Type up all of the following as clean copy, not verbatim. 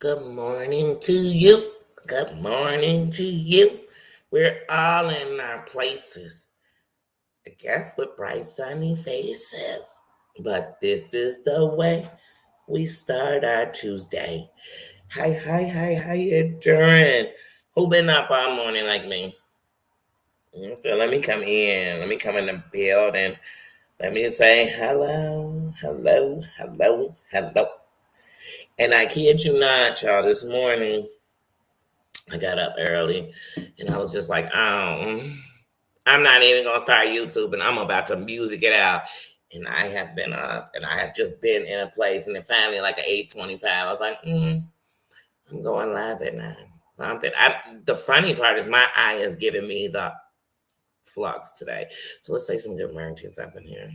Good morning to you. Good morning to you. We're all in our places. I guess with bright sunny faces. But this is the way we start our Tuesday. Hi, how you doing? Who been up all morning like me? So let me come in. Let me come in the building. Let me say hello. And I kid you not, y'all, this morning I got up early and I was just like, I'm not even gonna start YouTube and I'm about to music it out. And I have been up and I have just been in a place and then finally like at 8:25, I was like, I'm going live at 9. The funny part is my eye is giving me the flux today. So let's say some good Americans up in here.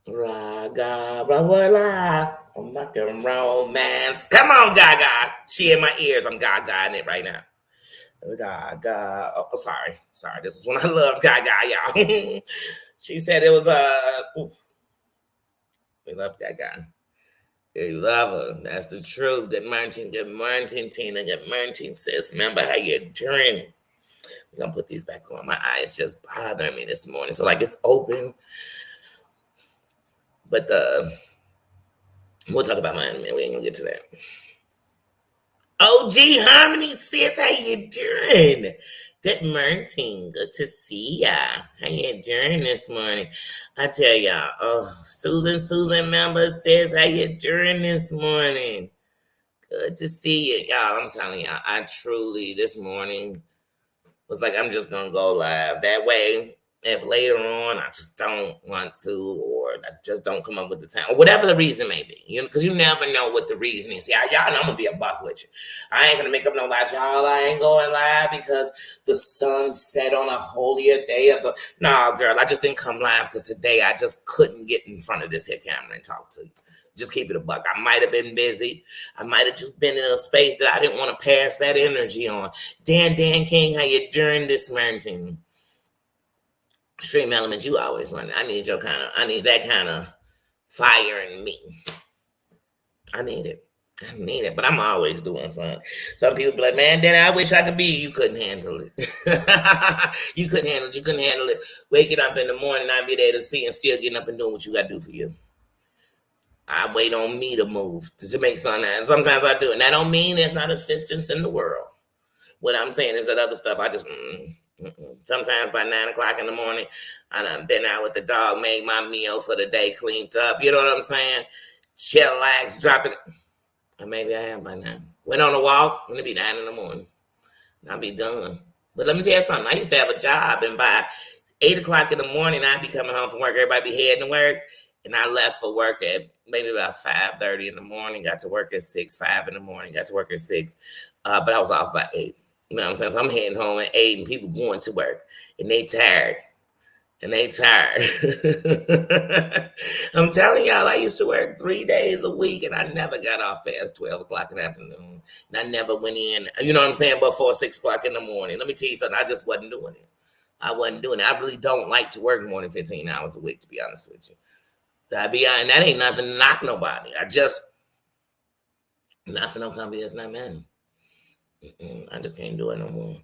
Raga, Rawala, I'm fucking romance. Come on, Gaga. She in my ears. I'm Gaga in it right now. Gaga. Oh, sorry. This is when I loved Gaga, y'all. She said it was oof. We love Gaga. We love her. That's the truth. Good morning, Tina. Good morning, sis. Remember how you're doing? We're gonna put these back on. My eyes just bothering me this morning. So like it's open, but we'll talk about mine in a minute. We ain't gonna get to that. OG Harmony sis, how you doing? Good morning. Good to see ya. How you doing this morning? I tell y'all, Susan member says, how you doing this morning? Good to see you. Y'all, I'm telling y'all, I truly this morning was like, I'm just gonna go live. That way, if later on I just don't want to, or I just don't come up with the time, or whatever the reason may be, because you never know what the reason is. Y'all know I'm gonna be a buck with you. I ain't gonna make up no lies, y'all. I ain't going live because the sun set on a holier day of the. Nah, girl, I just didn't come live because today I just couldn't get in front of this here camera and talk to you. Just keep it a buck. I might have been busy. I might have just been in a space that I didn't want to pass that energy on. Dan King, how you doing this morning? Stream Element, you always running. I need that kind of fire in me. I need it, but I'm always doing something. Some people be like, man, Dan, I wish I could be you. You couldn't handle it. You couldn't handle it. You couldn't handle it. Waking up in the morning, I'd be there to see and still getting up and doing what you got to do for you. I wait on me to move to make something happen. Sometimes I do. And that don't mean there's not assistance in the world. What I'm saying is that other stuff, I just, sometimes by 9 o'clock in the morning, I done been out with the dog, made my meal for the day, cleaned up. You know what I'm saying? Chillax, drop it. And maybe I am by now. Went on a walk, and it be 9 in the morning. I'll be done. But let me tell you something. I used to have a job, and by 8 o'clock in the morning, I'd be coming home from work. Everybody be heading to work. And I left for work at maybe about 5:30 in the morning. Got to work at 6, 5 in the morning. Got to work at 6. But I was off by 8. You know what I'm saying? So I'm heading home at 8 and people going to work. And they tired. I'm telling y'all, I used to work 3 days a week and I never got off past 12 o'clock in the afternoon. And I never went in, you know what I'm saying, before 6 o'clock in the morning. Let me tell you something, I just wasn't doing it. I really don't like to work more than 15 hours a week, to be honest with you. That ain't nothing to knock nobody. Nothing no company that's not mine. I just can't do it no more.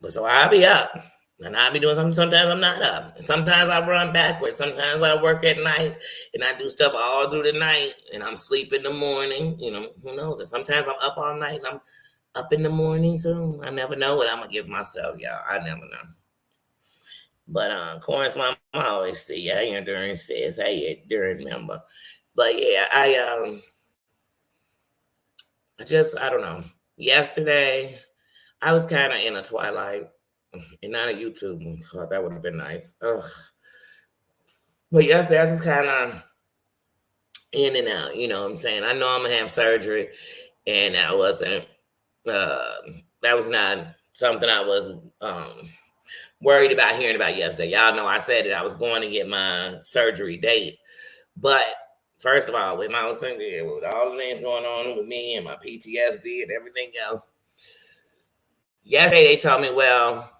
But so I'll be up. And I'll be doing something. Sometimes I'm not up. Sometimes I run backwards. Sometimes I work at night and I do stuff all through the night and I'm sleep in the morning. Who knows? And sometimes I'm up all night and I'm up in the morning too. I never know what I'm going to give myself, y'all. I never know. But of course, my mom always say, "Yeah, you during says, hey, you during member." But yeah, I don't know. Yesterday, I was kind of in a twilight, and not a YouTube. That would have been nice. Ugh. But yesterday, I was just kind of in and out. You know what I'm saying? I know I'm gonna have surgery, and that wasn't. That was not something I was worried about hearing about yesterday. Y'all know I said that I was going to get my surgery date. But first of all, with my with all the things going on with me and my PTSD and everything else, yesterday they told me, well,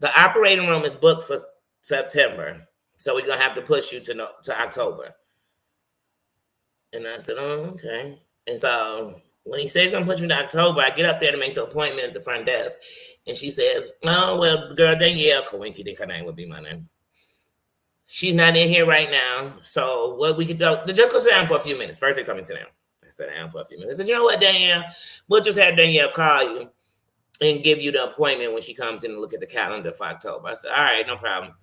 the operating room is booked for September, so we're going to have to push you to October. And I said, oh, okay. And so when he says he's gonna push me to October, I get up there to make the appointment at the front desk. And she says, oh, well, girl, Danielle Coinky, think her name would be my name. She's not in here right now. So what we could do, just go sit down for a few minutes. First they told me to sit down. I sat down for a few minutes. I said, you know what, Danielle? We'll just have Danielle call you and give you the appointment when she comes in and look at the calendar for October. I said, all right, no problem.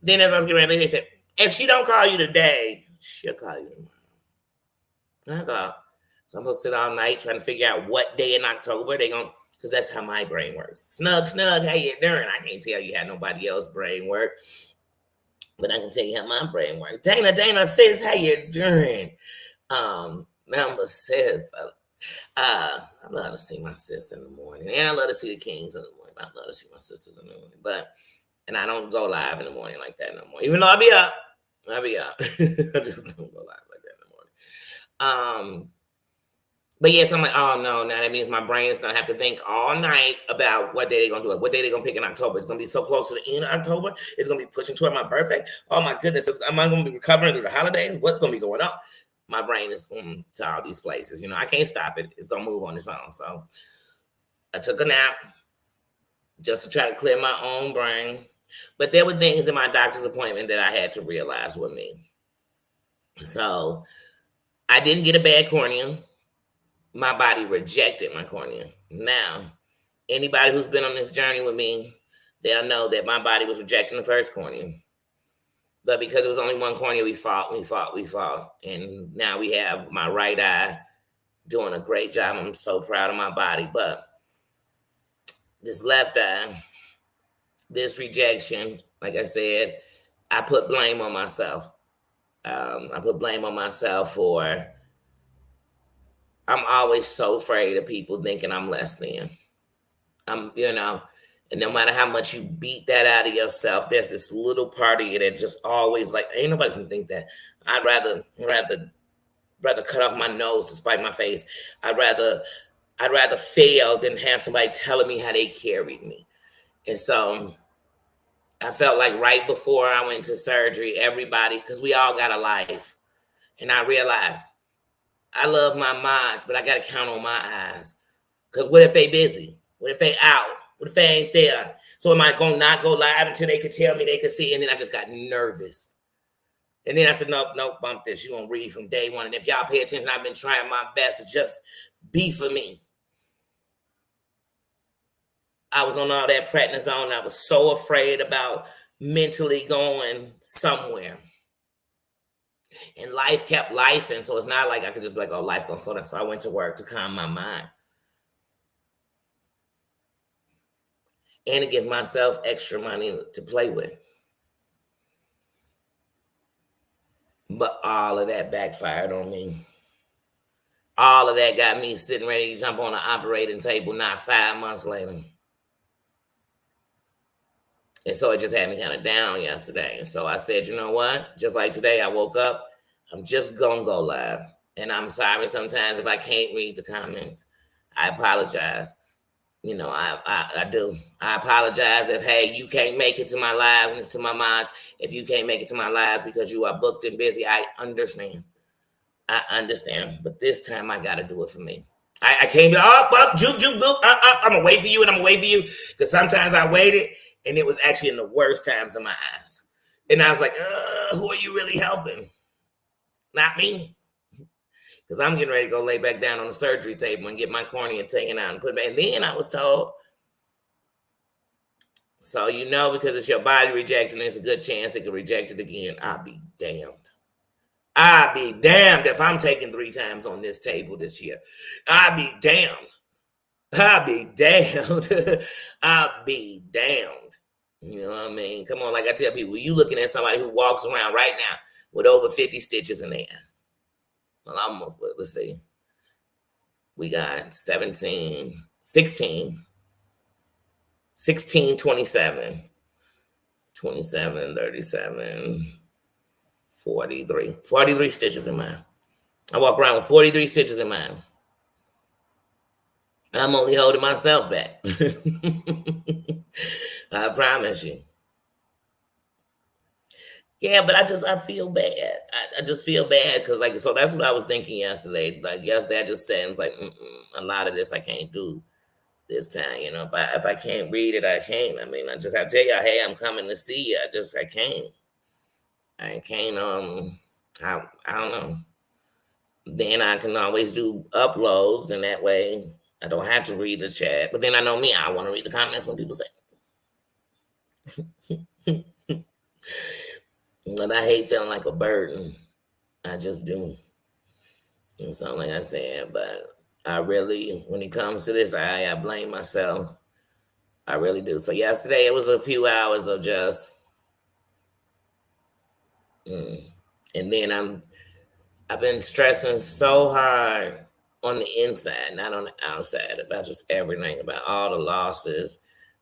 Then as I was getting ready, they said, if she don't call you today, she'll call you tomorrow. And I go, so I'm gonna sit all night trying to figure out what day in October they gonna, because that's how my brain works. Snug, how you doing? I can't tell you how nobody else's brain work, but I can tell you how my brain works. Dana says, how you doing? Number says, I love to see my sis in the morning, and I love to see the Kings in the morning. I love to see my sisters in the morning, and I don't go live in the morning like that no more. Even though I'll be up. I just don't go live like that in the morning. But yes, I'm like, oh no, now that means my brain is gonna have to think all night about what day they're gonna do it, what day they're gonna pick in October. It's gonna be so close to the end of October. It's gonna be pushing toward my birthday. Oh my goodness, am I gonna be recovering through the holidays? What's gonna be going on? My brain is going to all these places. I can't stop it. It's gonna move on its own. So I took a nap just to try to clear my own brain. But there were things in my doctor's appointment that I had to realize were me. So I didn't get a bad cornea. My body rejected my cornea. Now, anybody who's been on this journey with me, they'll know that my body was rejecting the first cornea. But because it was only one cornea, we fought. And now we have my right eye doing a great job. I'm so proud of my body. But this left eye, this rejection, like I said, I put blame on myself. I put blame on myself for, I'm always so afraid of people thinking I'm less than. And no matter how much you beat that out of yourself, there's this little part of you that just always like, ain't nobody can think that. I'd rather cut off my nose to spite my face. I'd rather fail than have somebody telling me how they carried me. And so I felt like right before I went to surgery, everybody, because we all got a life. And I realized I love my minds, but I got to count on my eyes. Because what if they busy? What if they out? What if they ain't there? So am I going to not go live until they could tell me they could see? And then I just got nervous. And then I said, nope, bump this. You're going to read from day one. And if y'all pay attention, I've been trying my best to just be for me. I was on all that prednisone. I was so afraid about mentally going somewhere. And life kept life. And so it's not like I could just be like, oh, life going to slow down. So I went to work to calm my mind. And to give myself extra money to play with. But all of that backfired on me. All of that got me sitting ready to jump on the operating table not 5 months later. And so it just had me kind of down yesterday. And so I said, you know what? Just like today, I woke up. I'm just going to go live. And I'm sorry sometimes if I can't read the comments. I apologize. I do. I apologize if, hey, you can't make it to my live and to my minds. If you can't make it to my lives because you are booked and busy, I understand. But this time I got to do it for me. I can't be, juke, I'm going to wait for you and I'm going to wait for you. Because sometimes I waited and it was actually in the worst times of my eyes. And I was like, who are you really helping? Not me. Because I'm getting ready to go lay back down on the surgery table and get my cornea taken out and put it back. And then I was told, so because it's your body rejecting, there's a good chance it could reject it again. I'll be damned. I'll be damned if I'm taking 3 times on this table this year. I'll be damned. I'll be damned. I'll be damned. You know what I mean? Come on, like I tell people, you looking at somebody who walks around right now with over 50 stitches in there. Well, almost, let's see. We got 17, 16, 27, 27, 37, 43 stitches in mine. I walk around with 43 stitches in mine. I'm only holding myself back. I promise you. Yeah, but I feel bad. I just feel bad because like so that's what I was thinking yesterday. Like yesterday, I just said I was like, a lot of this I can't do this time. You know, if I can't read it, I can't. I mean, I just have to tell y'all, hey, I'm coming to see you. I can't. I can't. I don't know. Then I can always do uploads, and that way I don't have to read the chat. But then I know me, I want to read the comments when people say. But I hate feeling like a burden. I just do. And so, like I said, but I really, when it comes to this, I blame myself. I really do. So yesterday it was a few hours of just, mm. And then I've been stressing so hard on the inside, not on the outside, about just everything, about all the losses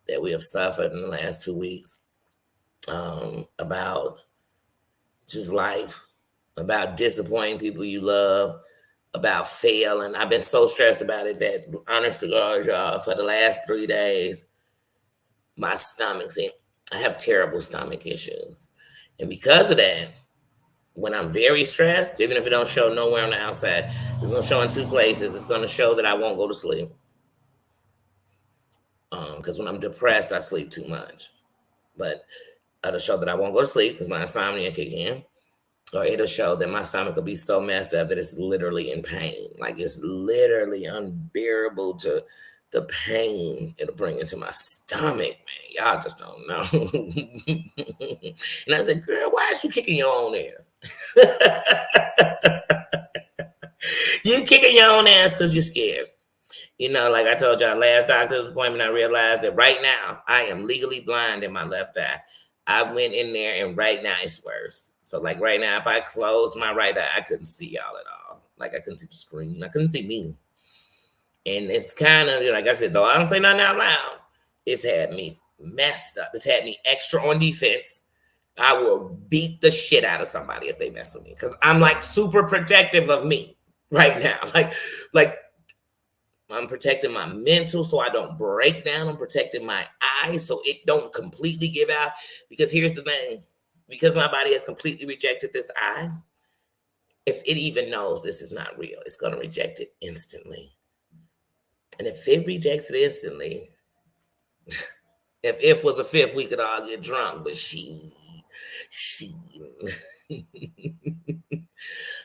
that we have suffered in the last 2 weeks, about just life, about disappointing people you love, about failing. I've been so stressed about it that, honest to God, y'all, for the last 3 days, my stomach, see, I have terrible stomach issues. And because of that, when I'm very stressed, even if it don't show nowhere on the outside, it's gonna show in two places. It's gonna show that I won't go to sleep. Because when I'm depressed, I sleep too much. But it'll show that I won't go to sleep because my insomnia kick in. Or it'll show that my stomach will be so messed up that it's literally in pain. Like it's literally unbearable to the pain it'll bring into my stomach, man. Y'all just don't know. And I said, girl, why is you kicking your own ass? You kicking your own ass because you're scared. You know, like I told y'all last doctor's appointment, I realized that right now I am legally blind in my left eye. I went in there and right now it's worse. So like right now, if I closed my right eye, I couldn't see y'all at all. Like I couldn't see the screen. I couldn't see me. And it's kind of like I said, though I don't say nothing out loud. It's had me messed up. It's had me extra on defense. I will beat the shit out of somebody if they mess with me because I'm like super protective of me right now. Like I'm protecting my mental so I don't break down. I'm protecting my eyes so it don't completely give out. Because here's the thing, because my body has completely rejected this eye, if it even knows this is not real, it's going to reject it instantly. And if it rejects it instantly, if was a fifth, we could all get drunk. But she,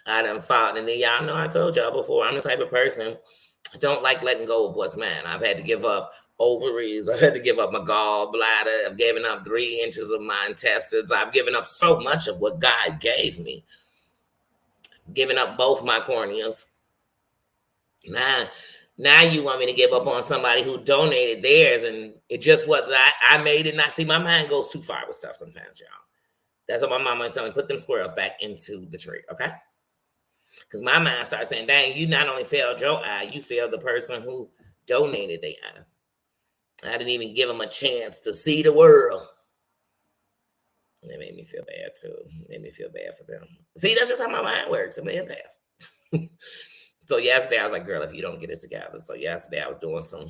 I done fought. And then y'all know I told y'all before, I'm the type of person, I don't like letting go of what's mine. I've had to give up ovaries. I've had to give up my gallbladder. I've given up 3 inches of my intestines. I've given up so much of what God gave me. Giving up both my corneas. Now you want me to give up on somebody who donated theirs, and it just was I made it not. See, my mind goes too far with stuff sometimes, y'all. That's what my mama is telling me. Put them squirrels back into the tree, okay? Because my mind starts saying, dang, you not only failed your eye, you failed the person who donated their eye. I didn't even give them a chance to see the world. It made me feel bad too. It made me feel bad for them. See, that's just how my mind works. I'm an empath. So yesterday I was like, girl, if you don't get it together. So yesterday I was doing some.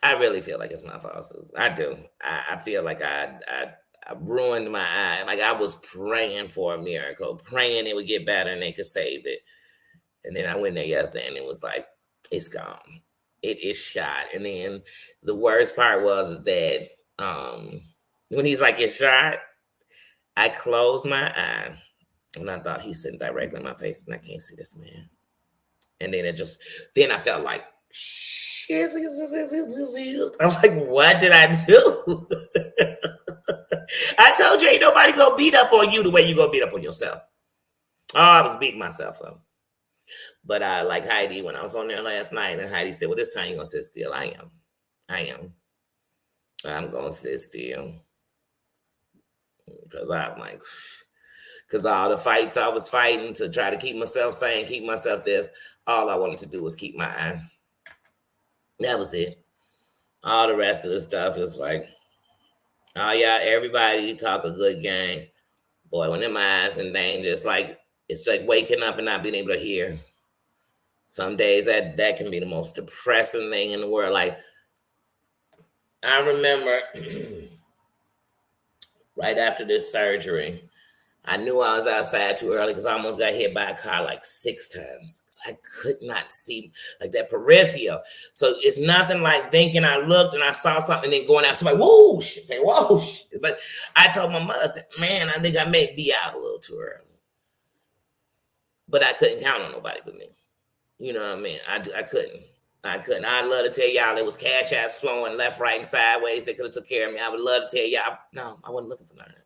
I really feel like it's my fault, Susan. I do. I feel like I ruined my eye. Like I was praying for a miracle, praying it would get better and they could save it. And then I went there yesterday and it was like, it's gone. It is shot. And then the worst part was is that when he's like, it's shot, I closed my eye and I thought he's sitting directly in my face and I can't see this man. And then then I felt like, shit. I was like, what did I do? I told you ain't nobody gonna beat up on you the way you gonna beat up on yourself. Oh, I was beating myself up. But I like Heidi when I was on there last night, and Heidi said, well, this time you're gonna sit still. I am. I'm gonna sit still. Because I'm like, because all the fights I was fighting to try to keep myself sane, keep myself this, all I wanted to do was keep my eye. That was it. All the rest of the stuff is like, oh yeah, everybody talk a good game. Boy, when them eyes and things, it's like waking up and not being able to hear. Some days that can be the most depressing thing in the world. Like I remember right after this surgery, I knew I was outside too early because I almost got hit by a car like 6 times. I could not see like that peripheral. So it's nothing like thinking I looked and I saw something and then going out. Somebody, whoosh, say, whoosh. But I told my mother, I said, man, I think I may be out a little too early. But I couldn't count on nobody but me. You know what I mean? I couldn't. I couldn't. I'd love to tell y'all there was cash ass flowing left, right, and sideways. They could have took care of me. I would love to tell y'all, no, I wasn't looking for none of that.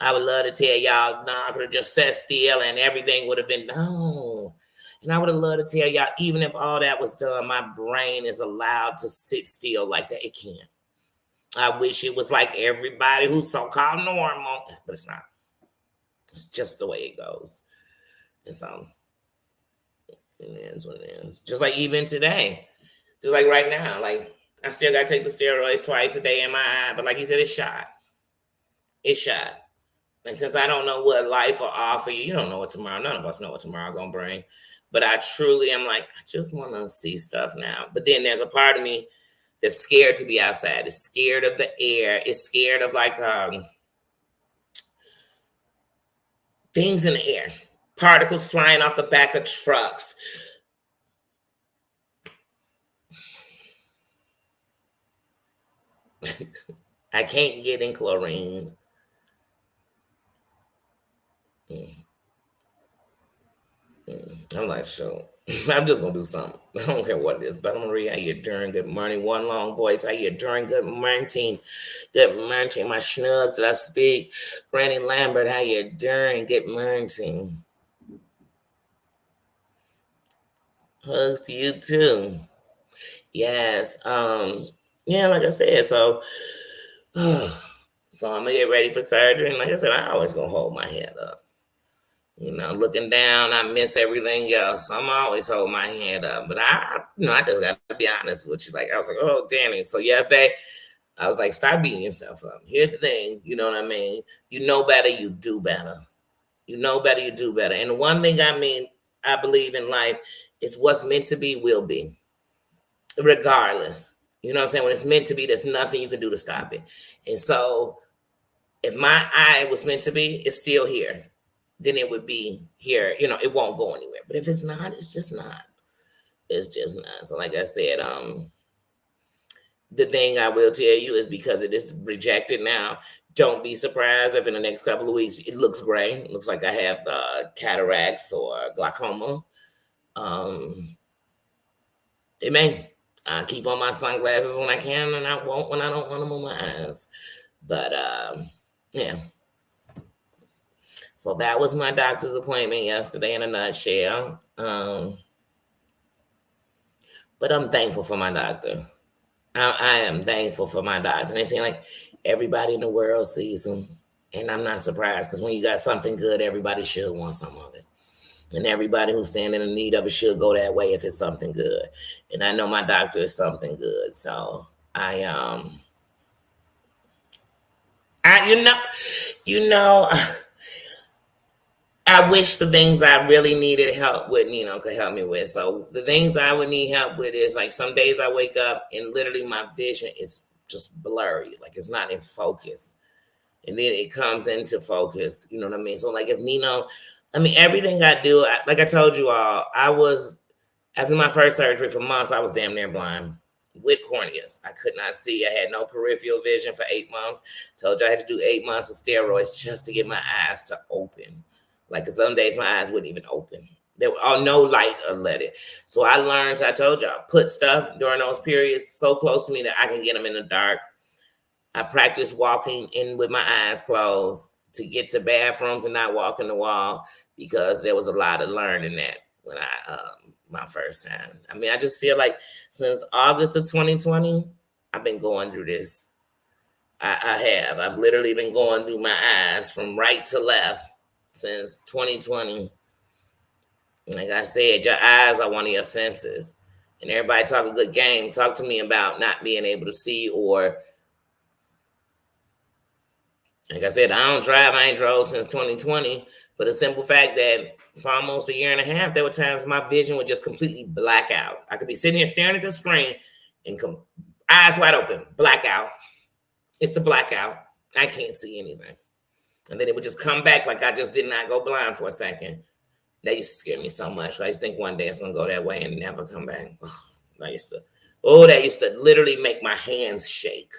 I would love to tell y'all, no, I could have just sat still and everything would have been, no. And I would have loved to tell y'all, even if all that was done, my brain is allowed to sit still like that. It can't. I wish it was like everybody who's so-called normal, but it's not. It's just the way it goes. And so it is what it is. Just like even today, just like right now, like I still got to take the steroids twice a day in my eye, but like you said, it's shot. It's shot. And since I don't know what life will offer you, you don't know what tomorrow, none of us know what tomorrow going to bring. But I truly am like, I just want to see stuff now. But then there's a part of me that's scared to be outside. It's scared of the air. It's scared of like things in the air. Particles flying off the back of trucks. I can't get in chlorine. I'm like, sure. I'm just gonna do something. I don't care what it is. Bella Marie, how you doing? Good morning. One long voice. How you doing? Good morning. Good morning. My schnugs that I speak. Granny Lambert, how you doing? Good morning. Hugs to you too. Yes. Yeah, like I said, so so I'm gonna get ready for surgery. And like I said, I always gonna hold my head up. You know, looking down, I miss everything else. I'm always hold my hand up. But I just got to be honest with you. Like, I was like, oh, Danny. So yesterday, I was like, stop beating yourself up. Here's the thing. You know what I mean? You know better, you do better. You know better, you do better. And the one thing I believe in life is what's meant to be will be, regardless. You know what I'm saying? When it's meant to be, there's nothing you can do to stop it. And so if my eye was meant to be, it's still here. Then it would be here. You know, it won't go anywhere. But if it's not, it's just not. It's just not. So like I said, the thing I will tell you is because it is rejected now, don't be surprised if in the next couple of weeks it looks gray. It looks like I have cataracts or glaucoma. It may. I keep on my sunglasses when I can, and I won't when I don't want them on my eyes. But yeah. So that was my doctor's appointment yesterday in a nutshell. But I'm thankful for my doctor. I am thankful for my doctor. And it seems like everybody in the world sees him. And I'm not surprised because when you got something good, everybody should want some of it. And everybody who's standing in need of it should go that way if it's something good. And I know my doctor is something good. So I you know, I wish the things I really needed help with, could help me with. So the things I would need help with is like some days I wake up and literally my vision is just blurry, like it's not in focus. And then it comes into focus, you know what I mean? So like if everything I do, like I told you all, after my first surgery for months, I was damn near blind with corneas. I could not see. I had no peripheral vision for 8 months. Told you I had to do 8 months of steroids just to get my eyes to open. Like some days my eyes wouldn't even open. There was no light or let it. So I learned, I told y'all, put stuff during those periods so close to me that I can get them in the dark. I practiced walking in with my eyes closed to get to bathrooms and not walk in the wall because there was a lot of learning that when my first time. I just feel like since August of 2020, I've been going through this. I have. I've literally been going through my eyes from right to left since 2020. Like I said, your eyes are one of your senses. And everybody talk a good game. Talk to me about not being able to see or, like I said, I don't drive. I ain't drove since 2020. For the simple fact that for almost a year and a half, there were times my vision would just completely black out. I could be sitting here staring at the screen and eyes wide open, blackout. It's a blackout. I can't see anything. And then it would just come back like I just did not go blind for a second. That used to scare me so much. I used to think one day it's gonna go that way and never come back. That used to literally make my hands shake.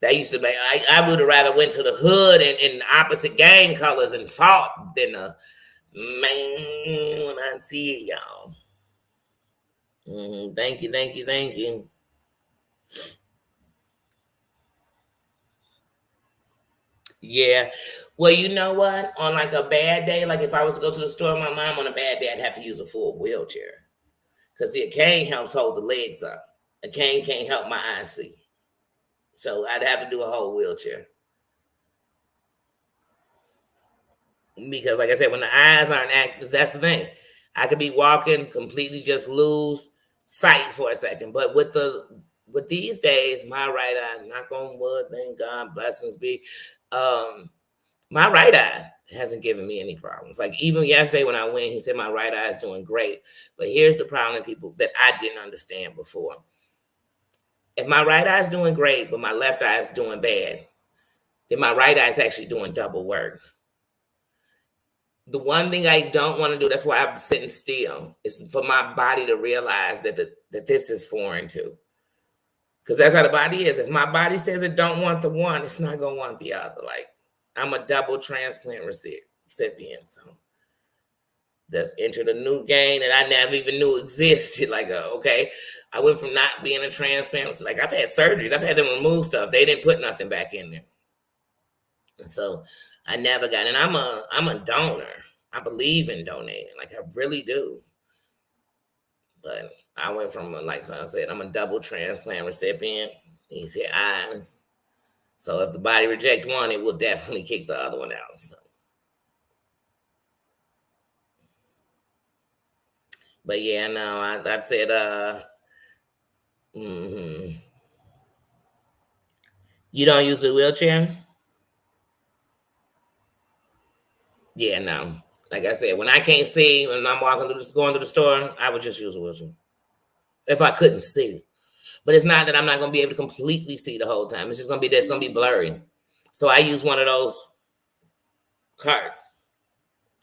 That used to make I would have rather went to the hood and in opposite gang colors and fought than man when I see it, y'all. Thank you, thank you, thank you. Yeah. Well, you know what? On like a bad day, like if I was to go to the store with my mom on a bad day, I'd have to use a full wheelchair. Because see, a cane helps hold the legs up. A cane can't help my eyes see. So I'd have to do a whole wheelchair. Because like I said, when the eyes aren't active, that's the thing. I could be walking, completely just lose sight for a second. But with these days, my right eye, knock on wood, thank God, blessings be. My right eye hasn't given me any problems. Like even yesterday when I went, he said my right eye is doing great. But here's the problem, people, that I didn't understand before. If my right eye is doing great, but my left eye is doing bad, then my right eye is actually doing double work. The one thing I don't want to do, that's why I'm sitting still, is for my body to realize that that this is foreign too. Because that's how the body is. If my body says it don't want the one, it's not gonna want the other. Like I'm a double transplant recipient. So that's entered a new game that I never even knew existed. Like, okay, I went from not being a transplant to like I've had surgeries, I've had them remove stuff. They didn't put nothing back in there. And so I never got, and I'm a donor. I believe in donating, like I really do. But I went from, like I said, I'm a double transplant recipient. He said eyes. So if the body reject one, it will definitely kick the other one out. So. But yeah, no, I said, you don't use a wheelchair? Yeah, no. Like I said, when I can't see, when I'm going to the store, I would just use a wheelchair. If I couldn't see. But it's not that I'm not going to be able to completely see the whole time. It's just going to be that it's going to be blurry. So I use one of those carts.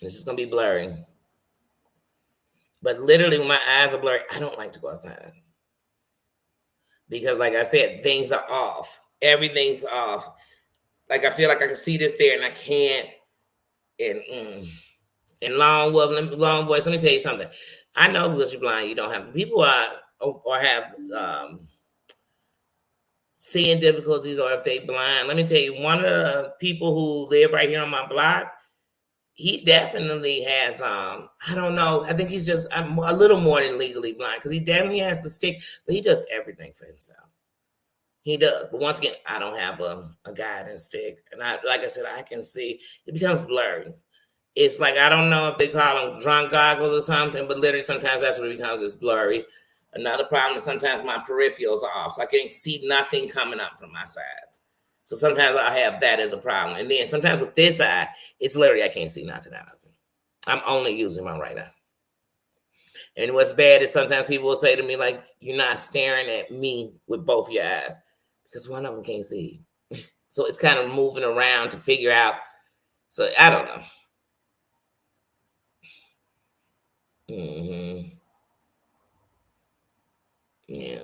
It's just going to be blurry. But literally, when my eyes are blurry, I don't like to go outside. Because, like I said, things are off. Everything's off. Like, I feel like I can see this there, and I can't. And long voice, let me tell you something. I know because you're blind, you don't have. People are or have seeing difficulties, or if they blind. Let me tell you, one of the people who live right here on my block, he definitely has I don't know, I think he's just a little more than legally blind because he definitely has the stick, but he does everything for himself. He does. But once again, I don't have a guidance stick. And like I said, I can see it becomes blurry. It's like, I don't know if they call them drunk goggles or something, but literally sometimes that's what it becomes, is blurry. Another problem is sometimes my peripherals are off, so I can't see nothing coming up from my sides. So sometimes I have that as a problem. And then sometimes with this eye, it's literally I can't see nothing out of it. I'm only using my right eye. And what's bad is sometimes people will say to me, like, you're not staring at me with both your eyes because one of them can't see. So it's kind of moving around to figure out. So I don't know. Yeah.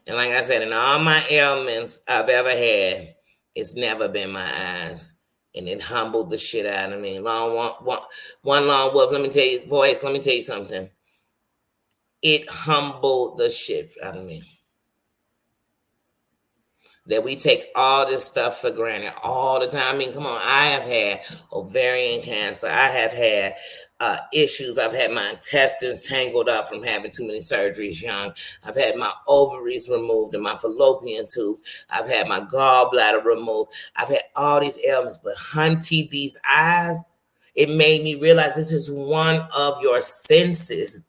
And like I said, in all my ailments I've ever had, it's never been my eyes. And it humbled the shit out of me. One long wolf, let me tell you something. It humbled the shit out of me. That we take all this stuff for granted all the time. I mean, come on, I have had ovarian cancer. I have had issues. I've had my intestines tangled up from having too many surgeries young. I've had my ovaries removed and my fallopian tubes. I've had my gallbladder removed. I've had all these ailments. But hunty, these eyes, it made me realize this is one of your senses.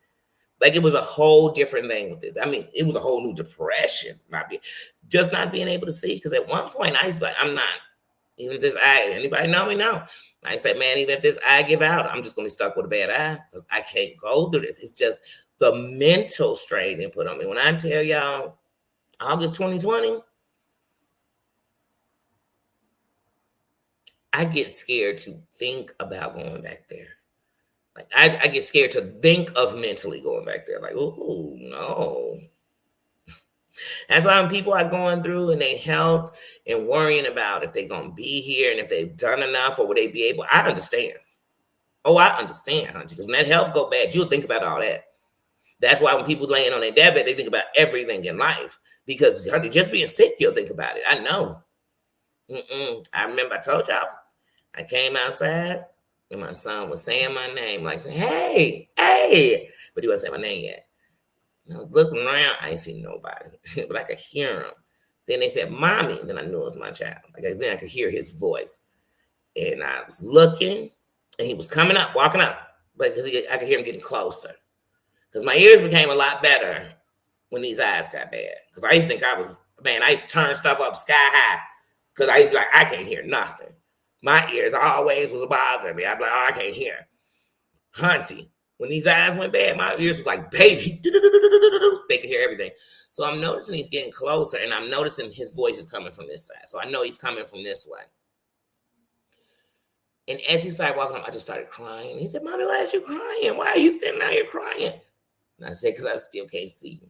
Like it was a whole different thing with this. I mean, it was a whole new depression. Just not being able to see. Because at one point, I used to be like, I'm not. Even if this eye, anybody know me? No. I said, man, even if this eye give out, I'm just going to be stuck with a bad eye. Because I can't go through this. It's just the mental strain they put on me. When I tell y'all, August 2020, I get scared to think about going back there. Like I get scared to think of mentally going back there. Like, oh no. That's why when people are going through and their health and worrying about if they're gonna be here and if they've done enough or will they be able, I understand. Oh, I understand, honey. Because when that health go bad, you'll think about all that. That's why when people laying on their deathbed, they think about everything in life. Because honey, just being sick, you'll think about it. I know. I remember I told y'all, I came outside and my son was saying my name, like saying, hey, hey, but he wasn't saying my name yet. And I was looking around, I ain't seen nobody, but I could hear him. Then they said, mommy, then I knew it was my child. Like then I could hear his voice. And I was looking, and he was coming up, walking up, but because I could hear him getting closer. Because my ears became a lot better when these eyes got bad. Because I used to think I used to turn stuff up sky high. Because I used to be like, I can't hear nothing. My ears always was bothering me. I'd be like, oh, I can't hear. Hunty, when these eyes went bad, my ears was like, baby. They could hear everything. So I'm noticing he's getting closer, and I'm noticing his voice is coming from this side. So I know he's coming from this way. And as he started walking up, I just started crying. He said, mommy, why are you crying? Why are you standing out here crying? And I said, because I still can't see you.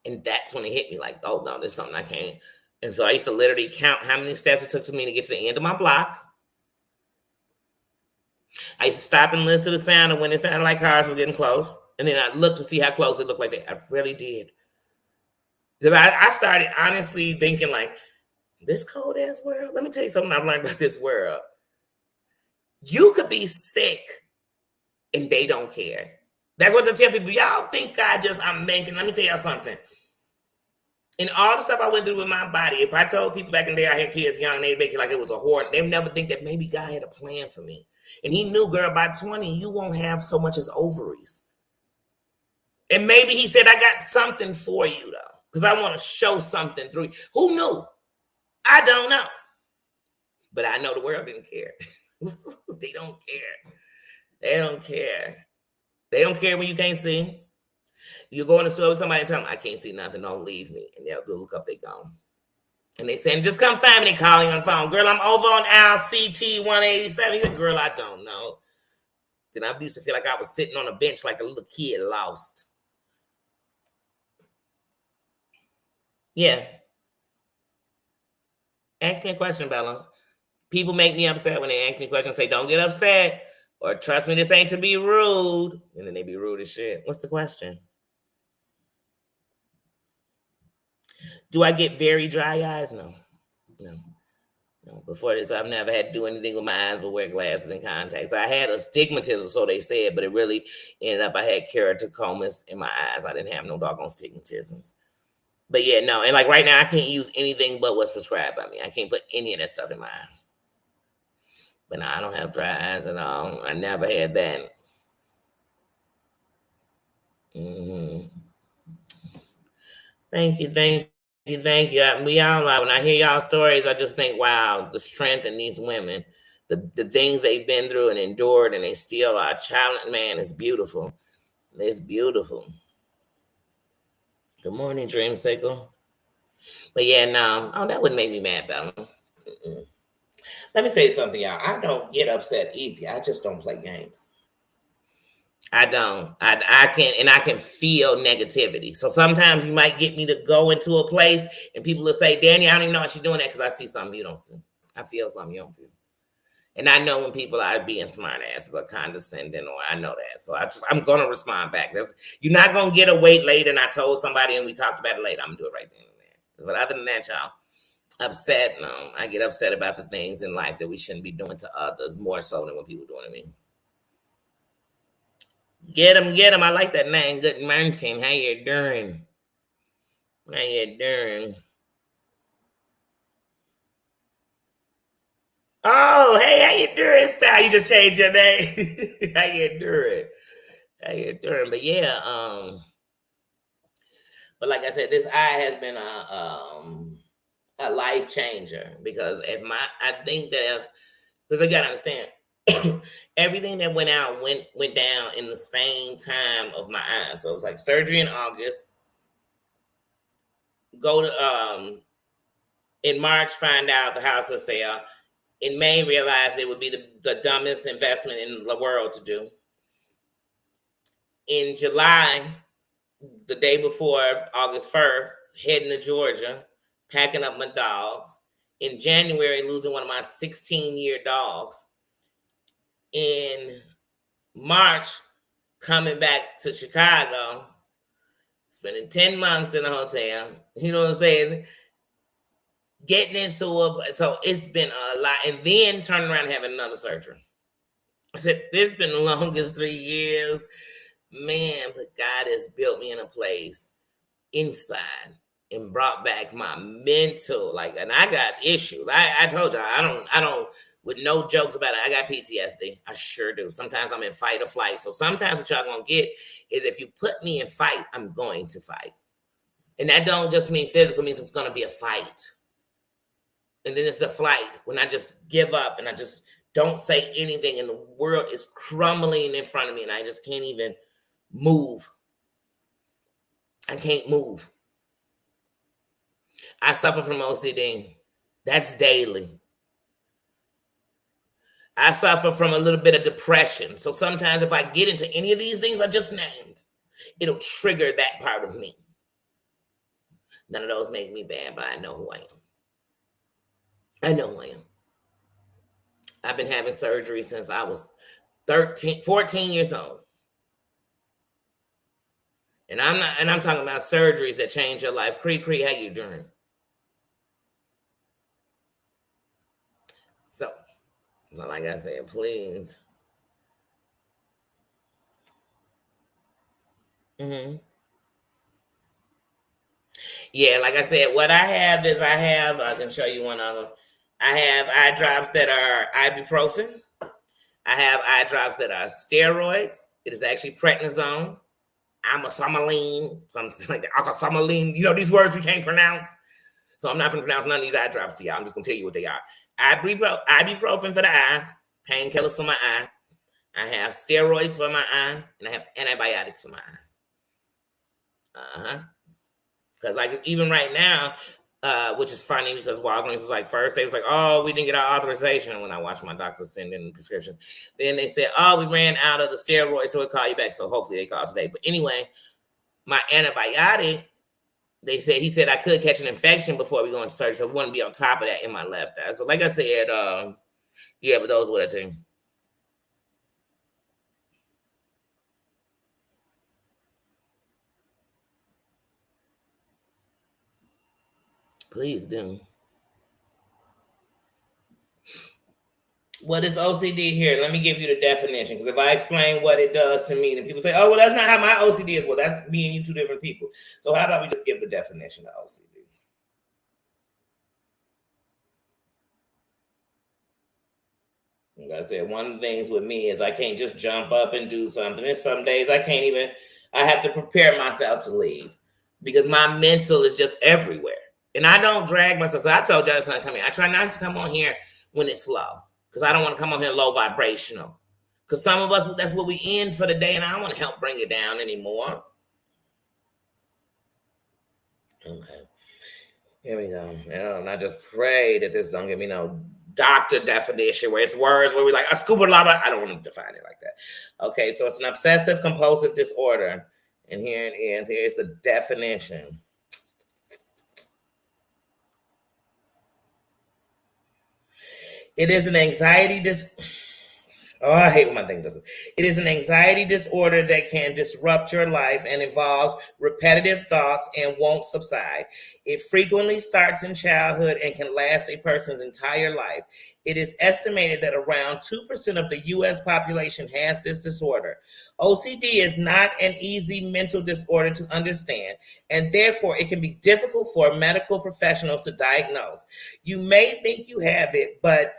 And that's when it hit me like, oh, no, there's something I can't. And so I used to literally count how many steps it took to me to get to the end of my block. I used to stop and listen to the sound of when it sounded like cars was getting close. And then I'd look to see how close it looked like that. I really did. Because I started honestly thinking like, this cold ass world, let me tell you something I've learned about this world. You could be sick and they don't care. That's what they tell people. Y'all think I'm making, let me tell y'all something. And all the stuff I went through with my body, if I told people back in the day I had kids young, they'd make it like it was a horror. They'd never think that maybe God had a plan for me. And he knew, girl, by 20, you won't have so much as ovaries. And maybe he said, I got something for you, though, because I want to show something through you. Who knew? I don't know. But I know the world didn't care. They don't care. They don't care. They don't care when you can't see. You go in the store with somebody and tell them, I can't see nothing, don't leave me. And they'll look up, they gone. And they saying, just come find me, calling on the phone. Girl, I'm over on aisle CT 187. He said, girl, I don't know. Then I used to feel like I was sitting on a bench like a little kid lost. Yeah. Ask me a question, Bella. People make me upset when they ask me questions, say, don't get upset, or trust me, this ain't to be rude. And then they be rude as shit. What's the question? Do I get very dry eyes? No. Before this, I've never had to do anything with my eyes but wear glasses and contacts. I had astigmatism, so they said, but it really ended up I had keratocomas in my eyes. I didn't have no doggone astigmatisms. But yeah, no. And like right now, I can't use anything but what's prescribed by me. I can't put any of that stuff in my eye. But no, I don't have dry eyes at all. I never had that. Thank you. We all like, when I hear y'all stories, I just think, wow, the strength in these women, the things they've been through and endured, and they still are challenged. Man, it's beautiful. It's beautiful. Good morning, Dreamsicle. But yeah, no, that wouldn't make me mad, Bella. Let me tell you something, y'all. I don't get upset easy. I just don't play games. I don't. I can feel negativity. So sometimes you might get me to go into a place and people will say, Danny, I don't even know why she's doing that because I see something you don't see. I feel something you don't feel. And I know when people are being smart asses or condescending, or I know that. So I'm gonna respond back. You're not gonna get a wait later, and I told somebody and we talked about it later. I'm gonna do it right then and there. But other than that, y'all, upset, no. I get upset about the things in life that we shouldn't be doing to others more so than what people doing to me. Get him. I like that name. Good morning. How you doing? Oh, hey, how you doing, style? You just changed your name. How you doing? But yeah, but like I said, this eye has been a life changer because I think that because I gotta understand everything that went down in the same time of my eyes. So it was like surgery in August. Go to in March, find out the house will sell. In May, realize it would be the dumbest investment in the world to do. In July, the day before August 1st, heading to Georgia, packing up my dogs. In January, losing one of my 16-year dogs. In March, coming back to Chicago, spending 10 months in a hotel. You know what I'm saying? Getting into it. So it's been a lot. And then turning around and having another surgery. I said, this has been the longest 3 years. Man, but God has built me in a place inside and brought back my mental. Like, and I got issues. I told y'all, I don't, with no jokes about it, I got PTSD. I sure do. Sometimes I'm in fight or flight. So sometimes what y'all gonna get is if you put me in fight, I'm going to fight. And that don't just mean physical, it means it's gonna be a fight. And then it's the flight when I just give up and I just don't say anything and the world is crumbling in front of me and I just can't even move. I can't move. I suffer from OCD. That's daily. I suffer from a little bit of depression. So sometimes if I get into any of these things I just named, it'll trigger that part of me. None of those make me bad, but I know who I am. I know who I am. I've been having surgery since I was 14 years old. And I'm talking about surgeries that change your life. Cree, how you doing? So, like I said, please. Yeah, like I said, what I have is I can show you one of them. I have eye drops that are ibuprofen. I have eye drops that are steroids. It is actually prednisone. Amoxicillin, something like that. Amoxicillin. You know these words we can't pronounce. So I'm not going to pronounce none of these eye drops to y'all. I'm just going to tell you what they are. Ibuprofen for the eyes, painkillers for my eye. I have steroids for my eye, and I have antibiotics for my eye. Because like even right now, which is funny because Walgreens was like first they was like, oh, we didn't get our authorization when I watched my doctor send in the prescription. Then they said, oh, we ran out of the steroids, so we'll call you back. So hopefully they call today. But anyway, my antibiotic, he said I could catch an infection before we go into surgery, so we want to be on top of that in my left eye. So like I said, yeah, but those were the things. Please do. What is OCD here? Let me give you the definition. Because if I explain what it does to me, then people say, oh, well, that's not how my OCD is. Well, that's me and you two different people. So how about we just give the definition of OCD? Like I said, one of the things with me is I can't just jump up and do something. And some days I can't even, I have to prepare myself to leave because my mental is just everywhere. And I don't drag myself. So I told you that's not coming. I try not to come on here when it's low because I don't want to come on here low vibrational. Because some of us, that's what we end for the day, and I don't want to help bring it down anymore. Okay. Here we go. And I just pray that this don't give me no doctor definition where it's words where we're like, a scuba blah, blah. I don't want to define it like that. Okay, so it's an obsessive compulsive disorder. And here it is. Here's the definition. It is an anxiety Oh, I hate when my thing does it. It is an anxiety disorder that can disrupt your life and involves repetitive thoughts and won't subside. It frequently starts in childhood and can last a person's entire life. It is estimated that around 2% of the U.S. population has this disorder. OCD is not an easy mental disorder to understand, and therefore it can be difficult for medical professionals to diagnose. You may think you have it, but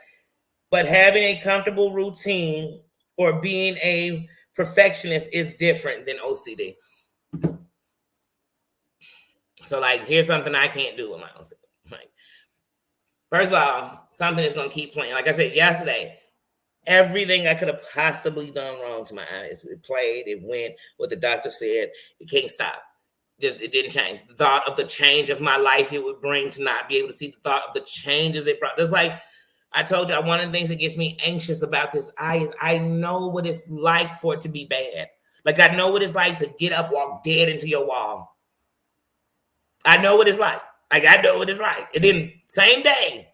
having a comfortable routine or being a perfectionist is different than OCD. So, like, here's something I can't do with my OCD. Like, first of all, something is going to keep playing. Like I said yesterday, everything I could have possibly done wrong to my eyes, it played, it went, what the doctor said, it can't stop. Just it didn't change. The thought of the change of my life it would bring to not be able to see the thought of the changes it brought. It's like I told you, one of the things that gets me anxious about this eye is I know what it's like for it to be bad. Like I know what it's like to get up, walk dead into your wall. I know what it's like. Like I know what it's like. And then same day,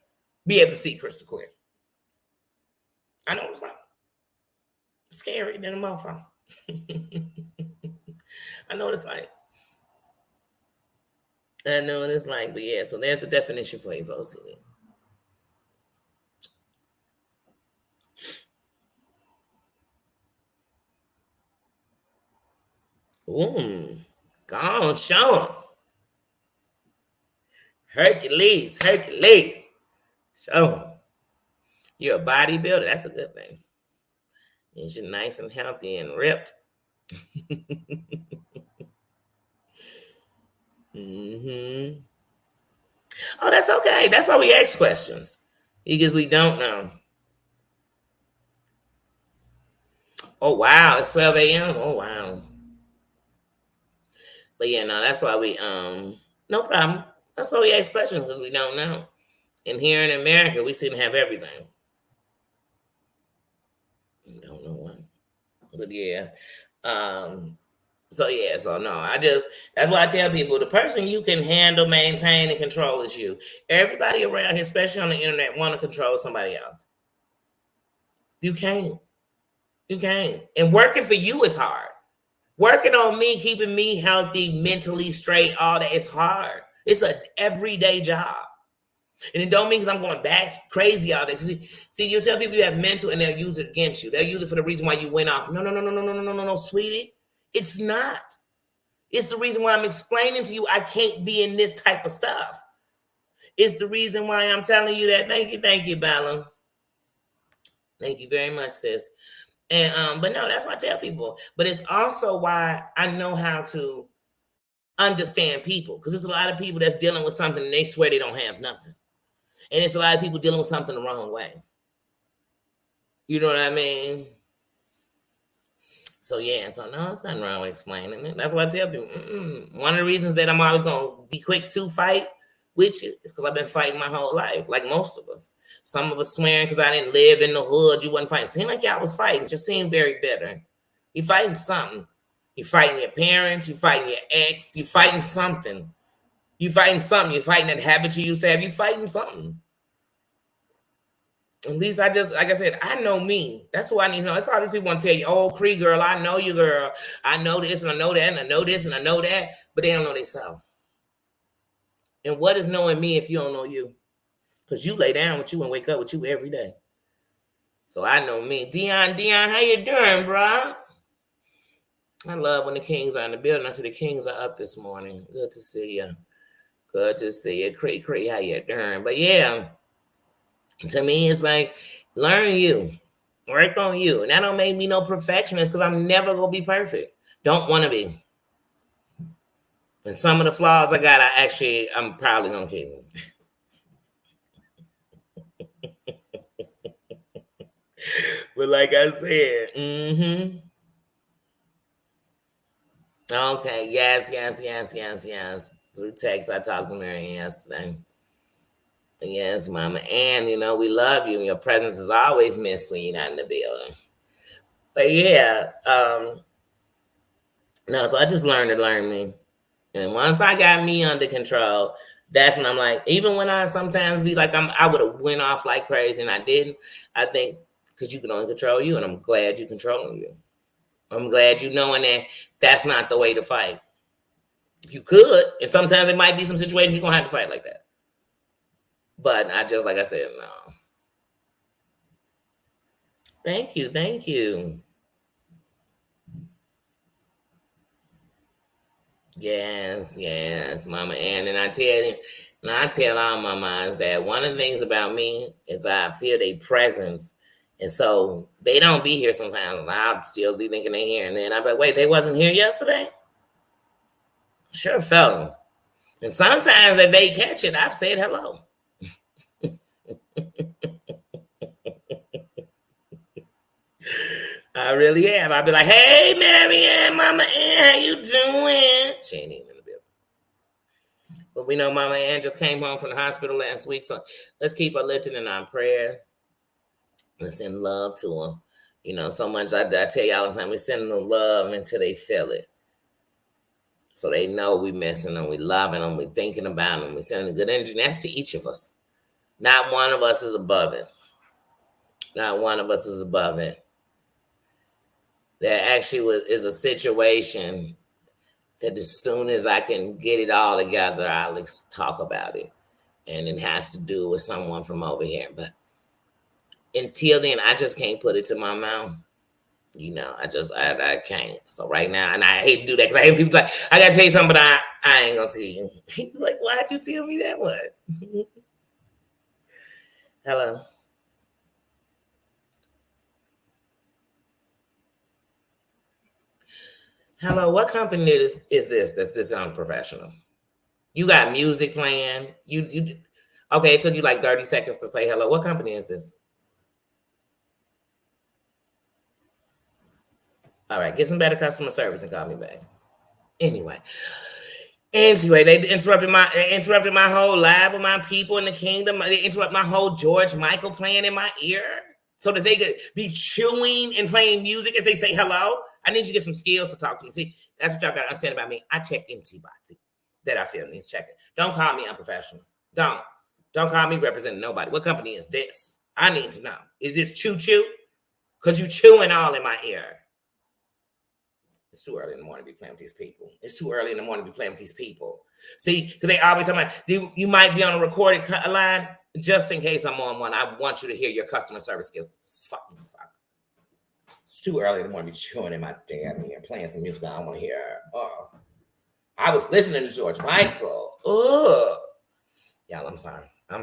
be able to see crystal clear. I know what it's like. It's scary than a motherfucker. I know what it's like. I know what it's like, but yeah, so there's the definition for you, folks. Go on, show 'em. Hercules. Show 'em. You're a bodybuilder. That's a good thing. Means you're nice and healthy and ripped. Mm-hmm. Oh, that's okay. That's why we ask questions. Because we don't know. Oh, wow. It's 12 a.m. Oh, wow. But yeah, no, that's why we, no problem. That's why we ask questions because we don't know. And here in America, we seem to have everything. I don't know why. But yeah. So no, that's why I tell people the person you can handle, maintain, and control is you. Everybody around here, especially on the internet, want to control somebody else. You can't. You can't. And working for you is hard. Working on me, keeping me healthy, mentally straight, all that is hard. It's an everyday job. And it don't mean because I'm going back crazy all day. See, you tell people you have mental and they'll use it against you. They'll use it for the reason why you went off. No, sweetie. It's not. It's the reason why I'm explaining to you I can't be in this type of stuff. It's the reason why I'm telling you that. Thank you, Bella. Thank you very much, sis. And but no, that's what I tell people. But it's also why I know how to understand people. Because there's a lot of people that's dealing with something and they swear they don't have nothing. And it's a lot of people dealing with something the wrong way. You know what I mean? So yeah, so no, it's nothing wrong with explaining it. That's why I tell people. One of the reasons that I'm always gonna be quick to fight with you is because I've been fighting my whole life, like most of us. Some of us swearing because I didn't live in the hood. You wasn't fighting. Seemed like y'all was fighting. It just seemed very bitter. You fighting something. You fighting your parents. You fighting your ex. You fighting something. You fighting something. You fighting that habit you used to have. You fighting something. At least I just, like I said, I know me. That's who I need to know. That's all these people want to tell you. Oh, Cree girl, I know you, girl. I know this and I know that and I know this and I know that, but they don't know themselves. And what is knowing me if you don't know you? Because you lay down with you and wake up with you every day. So I know me. Dion, how you doing, bro? I love when the Kings are in the building. I see the Kings are up this morning. Good to see you. Good to see you. Cree, how you doing? But yeah. To me, it's like learn you, work on you, and that don't make me no perfectionist because I'm never gonna be perfect. Don't want to be. And some of the flaws I got, I'm probably gonna keep them. But like I said, Okay, yes. Through text, I talked to Mary yesterday. Yes, Mama. And, we love you. And your presence is always missed when you're not in the building. But yeah, no, so I just learned to learn me. And once I got me under control, that's when I'm like, even when I sometimes be like, I would have went off like crazy and I didn't. I think because you can only control you, and I'm glad you're controlling you. I'm glad you knowing that that's not the way to fight. You could, and sometimes it might be some situations you're gonna have to fight like that. But like I said, no. Thank you. Yes, Mama Ann. And I tell all my moms that one of the things about me is I feel their presence. And so they don't be here sometimes. I'll still be thinking they're here. And then I'm like, wait, they wasn't here yesterday? Sure felt them. And sometimes if they catch it, I've said hello. I really have. I'll be like, hey, Mary Ann, Mama Ann, how you doing? She ain't even in the building. But we know Mama Ann just came home from the hospital last week, so let's keep her lifted in our prayers. Let's send love to her. So much I tell you all the time, we send them love until they feel it. So they know we missing them, we loving them, we thinking about them, we sending good energy. And that's to each of us. Not one of us is above it. Not one of us is above it. There actually is a situation that as soon as I can get it all together, I'll talk about it. And it has to do with someone from over here. But until then, I just can't put it to my mouth. I can't. So right now, and I hate to do that because I hate people like, I got to tell you something, but I ain't going to tell you. Like, why'd you tell me that one? Hello. Hello, what company is this that's this unprofessional? You got music playing. Okay, it took you like 30 seconds to say hello. What company is this? All right, get some better customer service and call me back. Anyway, they interrupted my whole live with my people in the kingdom. They interrupted my whole George Michael playing in my ear so that they could be chewing and playing music as they say hello. I need you to get some skills to talk to me. See, that's what y'all got to understand about me. I check antibody that I feel needs checking. Don't call me unprofessional. Don't call me representing nobody. What company is this? I need to know. Is this choo choo? Because you chewing all in my ear. It's too early in the morning to be playing with these people. It's too early in the morning to be playing with these people. See, because they always tell me, you might be on a recorded line. Just in case I'm on one, I want you to hear your customer service skills. It's fucking suck. It's too early in the morning to be chewing in my damn ear, playing some music I don't want to hear. Oh, I was listening to George Michael. Oh, y'all, I'm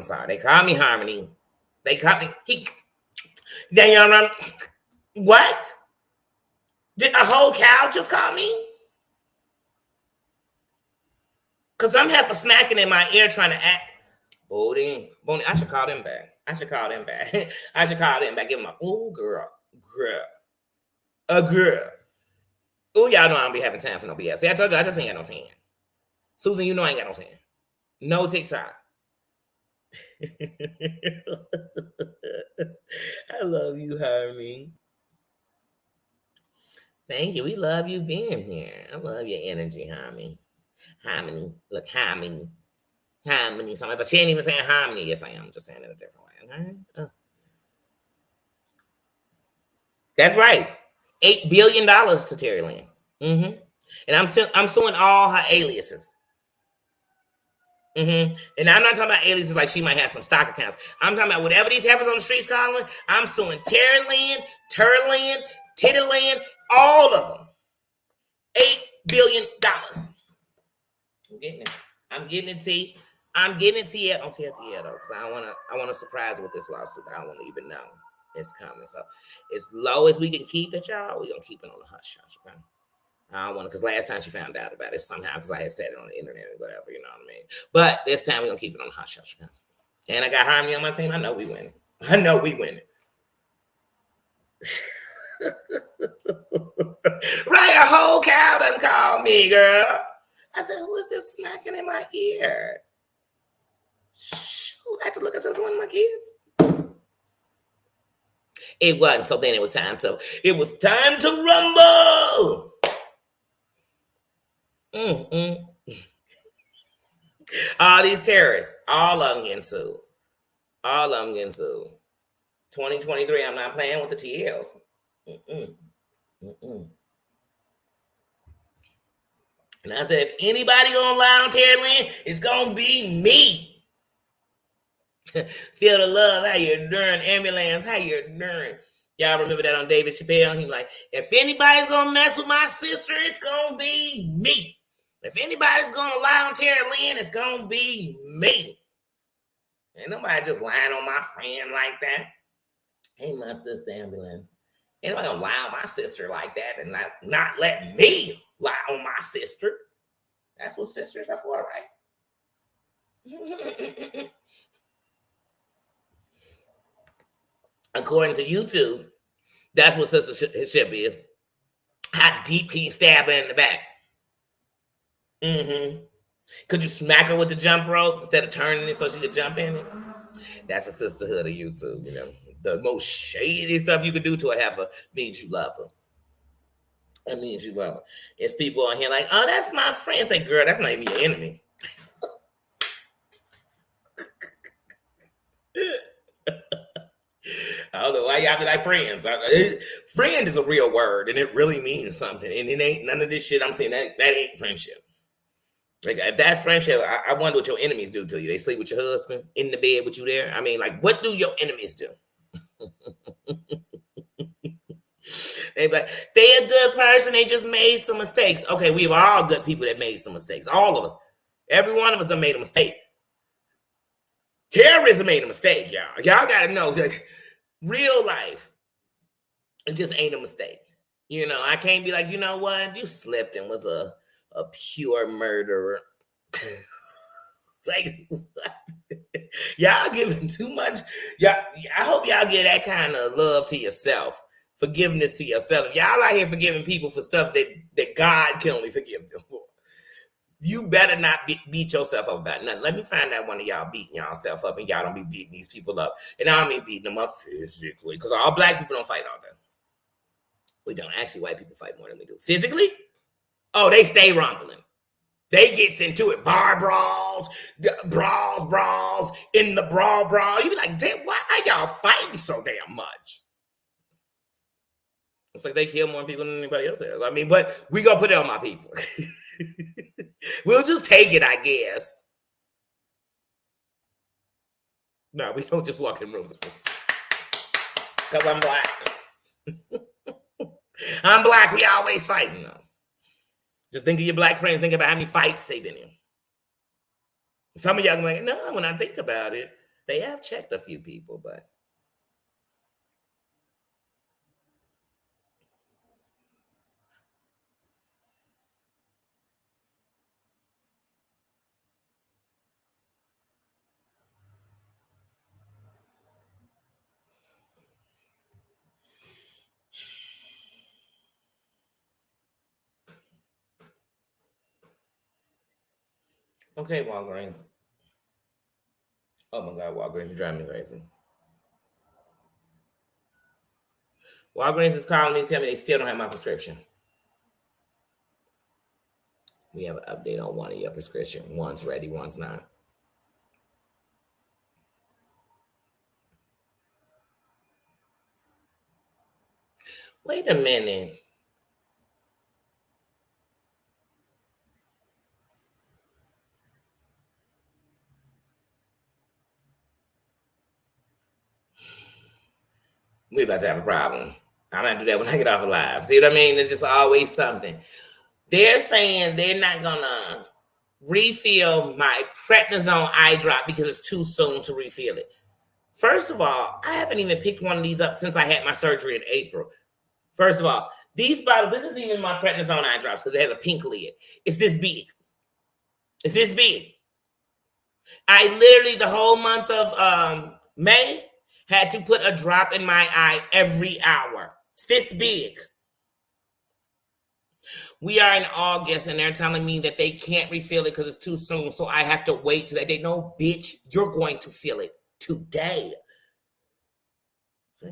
sorry. They call me Harmony. They call me what? Did a whole cow just call me? Because I'm half a smacking in my ear trying to act. Bodie, I should call them back. I should call them back. Give them a, girl. A girl. Oh, y'all know I don't be having time for no BS. See, I told you, I just ain't got no time. Susan, you know I ain't got no time. No TikTok. I love you, Harmony. Thank you. We love you being here. I love your energy, Harmony. Look, Harmony. Somebody, but she ain't even saying Harmony. Yes, I am. I'm just saying it a different way. Okay? That's right. $8 billion to Terry Lynn. Mm-hmm. And I'm suing all her aliases. Mm-hmm. And I'm not talking about aliases like she might have some stock accounts. I'm talking about whatever these heifers on the streets calling. I'm suing Terry Lynn, Turlin, Titterlin, all of them. $8 billion. I'm getting it, T. I'm getting it to you. Don't tell it to you though, because I want to surprise you with this lawsuit. I don't want to even know it's coming. So as low as we can keep it, y'all, we're gonna keep it on the hush hush, okay? I don't want to, because last time she found out about it somehow, because I had said it on the internet or whatever, you know what I mean? But this time we're gonna keep it on the hush hush, okay? And I got Harmony on my team. I know we winning. Right, a whole cow done called me, girl. I said, who is this smacking in my ear? Shoot, I had to look at this one of my kids. It wasn't, so then it was time to rumble. All these terrorists, all of them getting sued. 2023, I'm not playing with the TLs. And I said, if anybody gonna lie on Terry Lynn, it's gonna be me. Feel the love, how you're doing, ambulance, how you're doing. Y'all remember that on David Chappelle? He's like, if anybody's gonna mess with my sister, it's gonna be me. If anybody's gonna lie on Terry Lynn, it's gonna be me. Ain't nobody just lying on my friend like that. Ain't my sister ambulance. Ain't nobody gonna lie on my sister like that and not let me lie on my sister. That's what sisters are for, right? According to YouTube, that's what sistership is. How deep can you stab her in the back? Could you smack her with the jump rope instead of turning it so she could jump in it? That's a sisterhood of YouTube, you know. The most shady stuff you could do to a heifer means you love her. That means you love her. It's people on here like, oh, that's my friend. Say, girl, that's not even your enemy. I don't know why y'all be like friends. Friend is a real word, and it really means something. And it ain't none of this shit I'm saying. That ain't friendship. Like, if that's friendship, I wonder what your enemies do to you. They sleep with your husband in the bed with you there. I mean, like, what do your enemies do? They be like, they a good person. They just made some mistakes. Okay, we've all good people that made some mistakes. All of us. Every one of us done made a mistake. Terrorism made a mistake, y'all. Y'all got to know, like, real life, it just ain't a mistake. You know, I can't be like, you know what? You slipped and was a pure murderer. Like, what? Y'all giving too much. Yeah, I hope y'all give that kind of love to yourself, forgiveness to yourself. If y'all out here forgiving people for stuff that God can only forgive them for, you better not beat yourself up about nothing. Let me find out one of y'all beating yourself up, and y'all don't be beating these people up. And I don't mean beating them up physically, because all black people don't fight all day. We don't. Actually, white people fight more than we do. Physically? Oh, they stay rumbling. They gets into it. Bar brawls, brawls, in the brawl. You be like, damn, why are y'all fighting so damn much? It's like they kill more people than anybody else has. I mean, but we gonna put it on my people. We'll just take it, I guess. No, we don't just walk in rooms. Because I'm black. I'm black. We always fighting. No. Just think of your black friends. Think about how many fights they've been in. Some of y'all are like, no, when I think about it, they have checked a few people, but. Okay, Walgreens. Oh my God, Walgreens, you're driving me crazy. Walgreens is calling me and telling me they still don't have my prescription. We have an update on one of your prescription. One's ready, one's not. Wait a minute. We about to have a problem. I'm gonna do that when I get off of live. See what I mean? There's just always something. They're saying they're not gonna refill my prednisone eye drop because it's too soon to refill it. First of all, I haven't even picked one of these up since I had my surgery in April. First of all, these bottles, this isn't even my prednisone eye drops because it has a pink lid. It's this big. It's this big. I literally, the whole month of May, had to put a drop in my eye every hour. It's this big. We are in August, and they're telling me that they can't refill it because it's too soon. So I have to wait till that day. No, bitch, you're going to feel it today. See?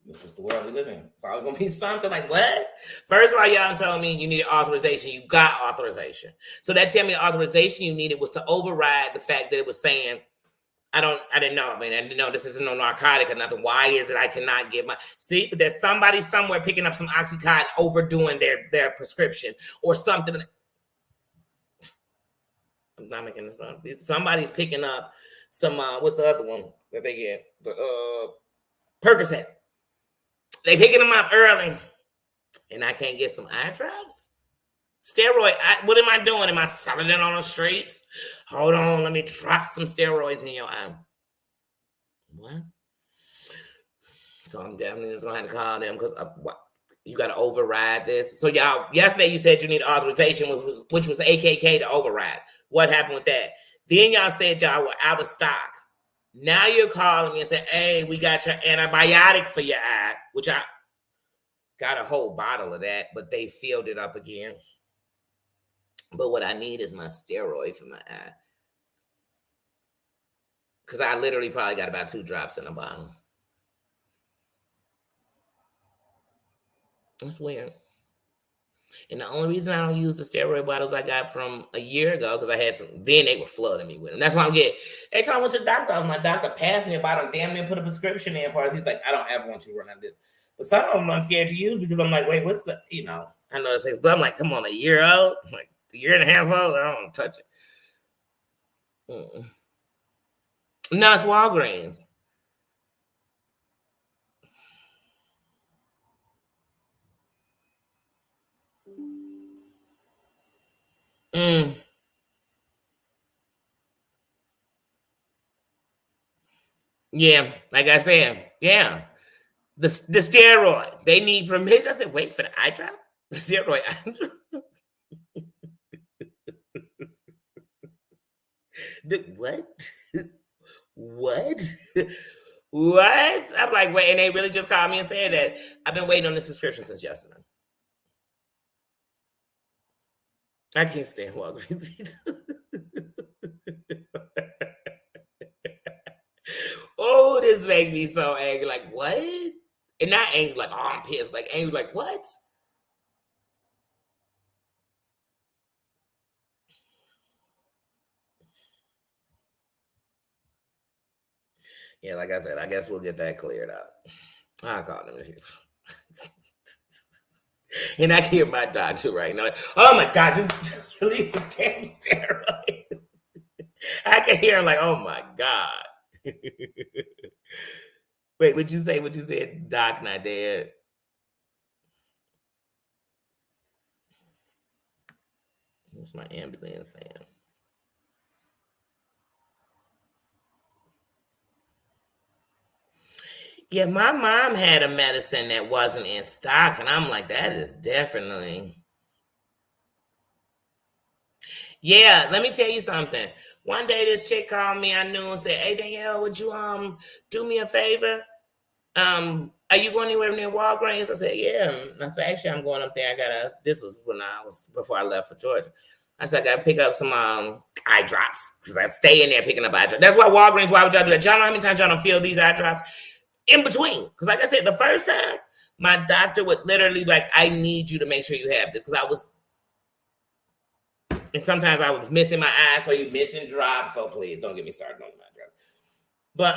This is the world we live in. It's always going to be something like, what? First of all, y'all telling me you needed authorization. You got authorization. So that tell me the authorization you needed was to override the fact that it was saying, I didn't know. I mean, I didn't know this isn't no narcotic or nothing. Why is it I cannot get my... See, but there's somebody somewhere picking up some Oxycontin overdoing their prescription or something. I'm not making this up. Somebody's picking up some, what's the other one that they get? The Percocets. They picking them up early. And I can't get some eye drops? Steroid. What am I doing? Am I selling it on the streets? Hold on, let me drop some steroids in your eye. What? So I'm definitely just gonna have to call them because you got to override this. So y'all, yesterday you said you need authorization, which was AKK to override. What happened with that? Then y'all said y'all were out of stock. Now you're calling me and saying, hey, we got your antibiotic for your eye, which I got a whole bottle of that, but they filled it up again. But what I need is my steroid for my eye. Because I literally probably got about 2 drops in a bottle. That's weird. And the only reason I don't use the steroid bottles I got from a year ago, because I had some, then they were flooding me with them. That's why I'm getting, every time I went to the doctor, my doctor passed me about them, damn near put a prescription in for us. He's like, I don't ever want you to run out of this. But some of them I'm scared to use because I'm like, wait, what's the, I know it's, but I'm like, come on, a year old? Like, a year and a half old? I don't want to touch it. No, it's Walgreens. Yeah, like I said, yeah. The steroid. They need permission. I said, wait for the eye drop? The steroid eye drop? What? What? What? I'm like, wait, and they really just called me and said that I've been waiting on this prescription since yesterday. I can't stand Walgreens either. Oh, this makes me so angry. Like, what? And not angry, like, oh, I'm pissed. Like, angry, like, what? Yeah, like I said, I guess we'll get that cleared up. I'll call them. And I can hear my doctor right now. Like, oh my God, just release the damn steroid. I can hear him like, oh my God. Wait, what'd you say? What you said? Doc not dead. What's my ambulance saying? Yeah, my mom had a medicine that wasn't in stock, and I'm like, that is definitely. Yeah, let me tell you something. One day this chick called me, I knew, and said, hey Danielle, would you do me a favor? Are you going anywhere near Walgreens? I said, yeah. And I said, actually, I'm going up there. This was before I left for Georgia. I said, I gotta pick up some eye drops because I stay in there picking up eye drops. That's why Walgreens, why would y'all do that? Y'all know how many times y'all don't feel these eye drops in between? Because like I said, the first time, my doctor would literally like, I need you to make sure you have this because and sometimes I was missing my eyes, so you missing drops. So please don't get me started on my drops. But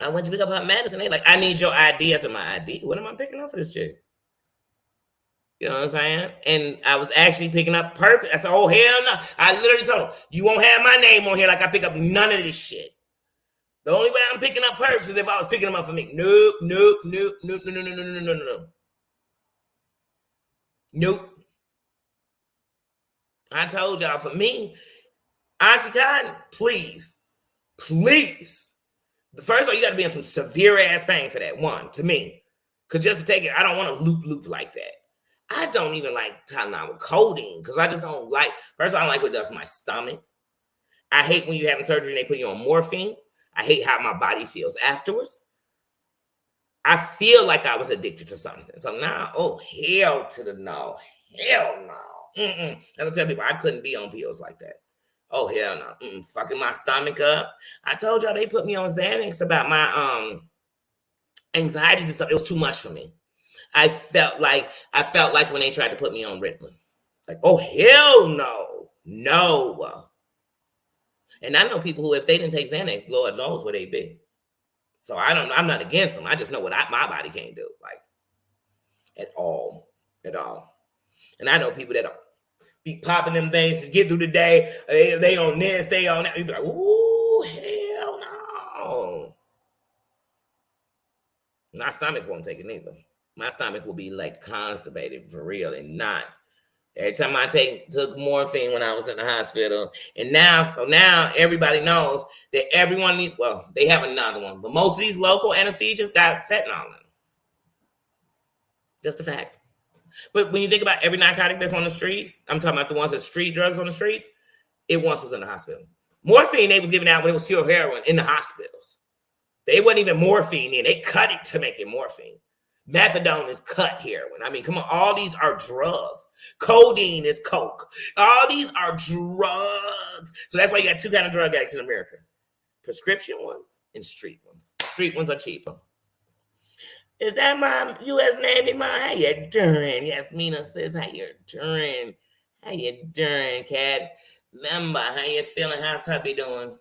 I went to pick up her medicine. They like, I need your ID. I said, my ID? What am I picking up for this chick? You know what I'm saying? And I was actually picking up Perk. I said, oh, hell no. I literally told him, you won't have my name on here like I pick up none of this shit. The only way I'm picking up Perks is if I was picking them up for me. Nope, nope, nope, nope, no, no, no, no, no, no, no, no. Nope. I told y'all, for me, Oxycontin, please. The first one, you got to be in some severe ass pain for that one, to me. Because just to take it, I don't want to loop like that. I don't even like Tylenol with codeine because I just don't like, first of all, I don't like what it does to my stomach. I hate when you're having surgery and they put you on morphine. I hate how my body feels afterwards. I feel like I was addicted to something. So now, oh, hell to the no. Hell no. I don't tell people I couldn't be on pills like that. Oh, hell no. Fucking my stomach up. I told y'all they put me on Xanax about my anxieties and stuff. It was too much for me. I felt like when they tried to put me on Ritalin. Like, oh, hell no. No. And I know people who, if they didn't take Xanax, Lord knows where they be. So I'm not against them. I just know what my body can't do, like, at all. And I know people that be popping them things to get through the day. They on this, they on that. You be like, ooh, hell no. My stomach won't take it neither. My stomach will be like constipated for real and not. Every time I took morphine when I was in the hospital, and now everybody knows that everyone needs. Well, they have another one, but most of these local anesthesias got fentanyl in them. Just a fact. But when you think about every narcotic that's on the street, I'm talking about the ones that street drugs on the streets. It once was in the hospital. Morphine they was giving out when it was pure heroin in the hospitals. They wasn't even morphine in. They cut it to make it morphine. Methadone is cut heroin. I mean, come on, all these are drugs. Codeine is coke. All these are drugs. So that's why you got two kind of drug addicts in America: prescription ones and street ones. Street ones are cheaper. Is that my U.S. Navy, ma? How you doing? Yasmina says, how you doing? How you doing, cat? Member, how you feeling? How's hubby doing?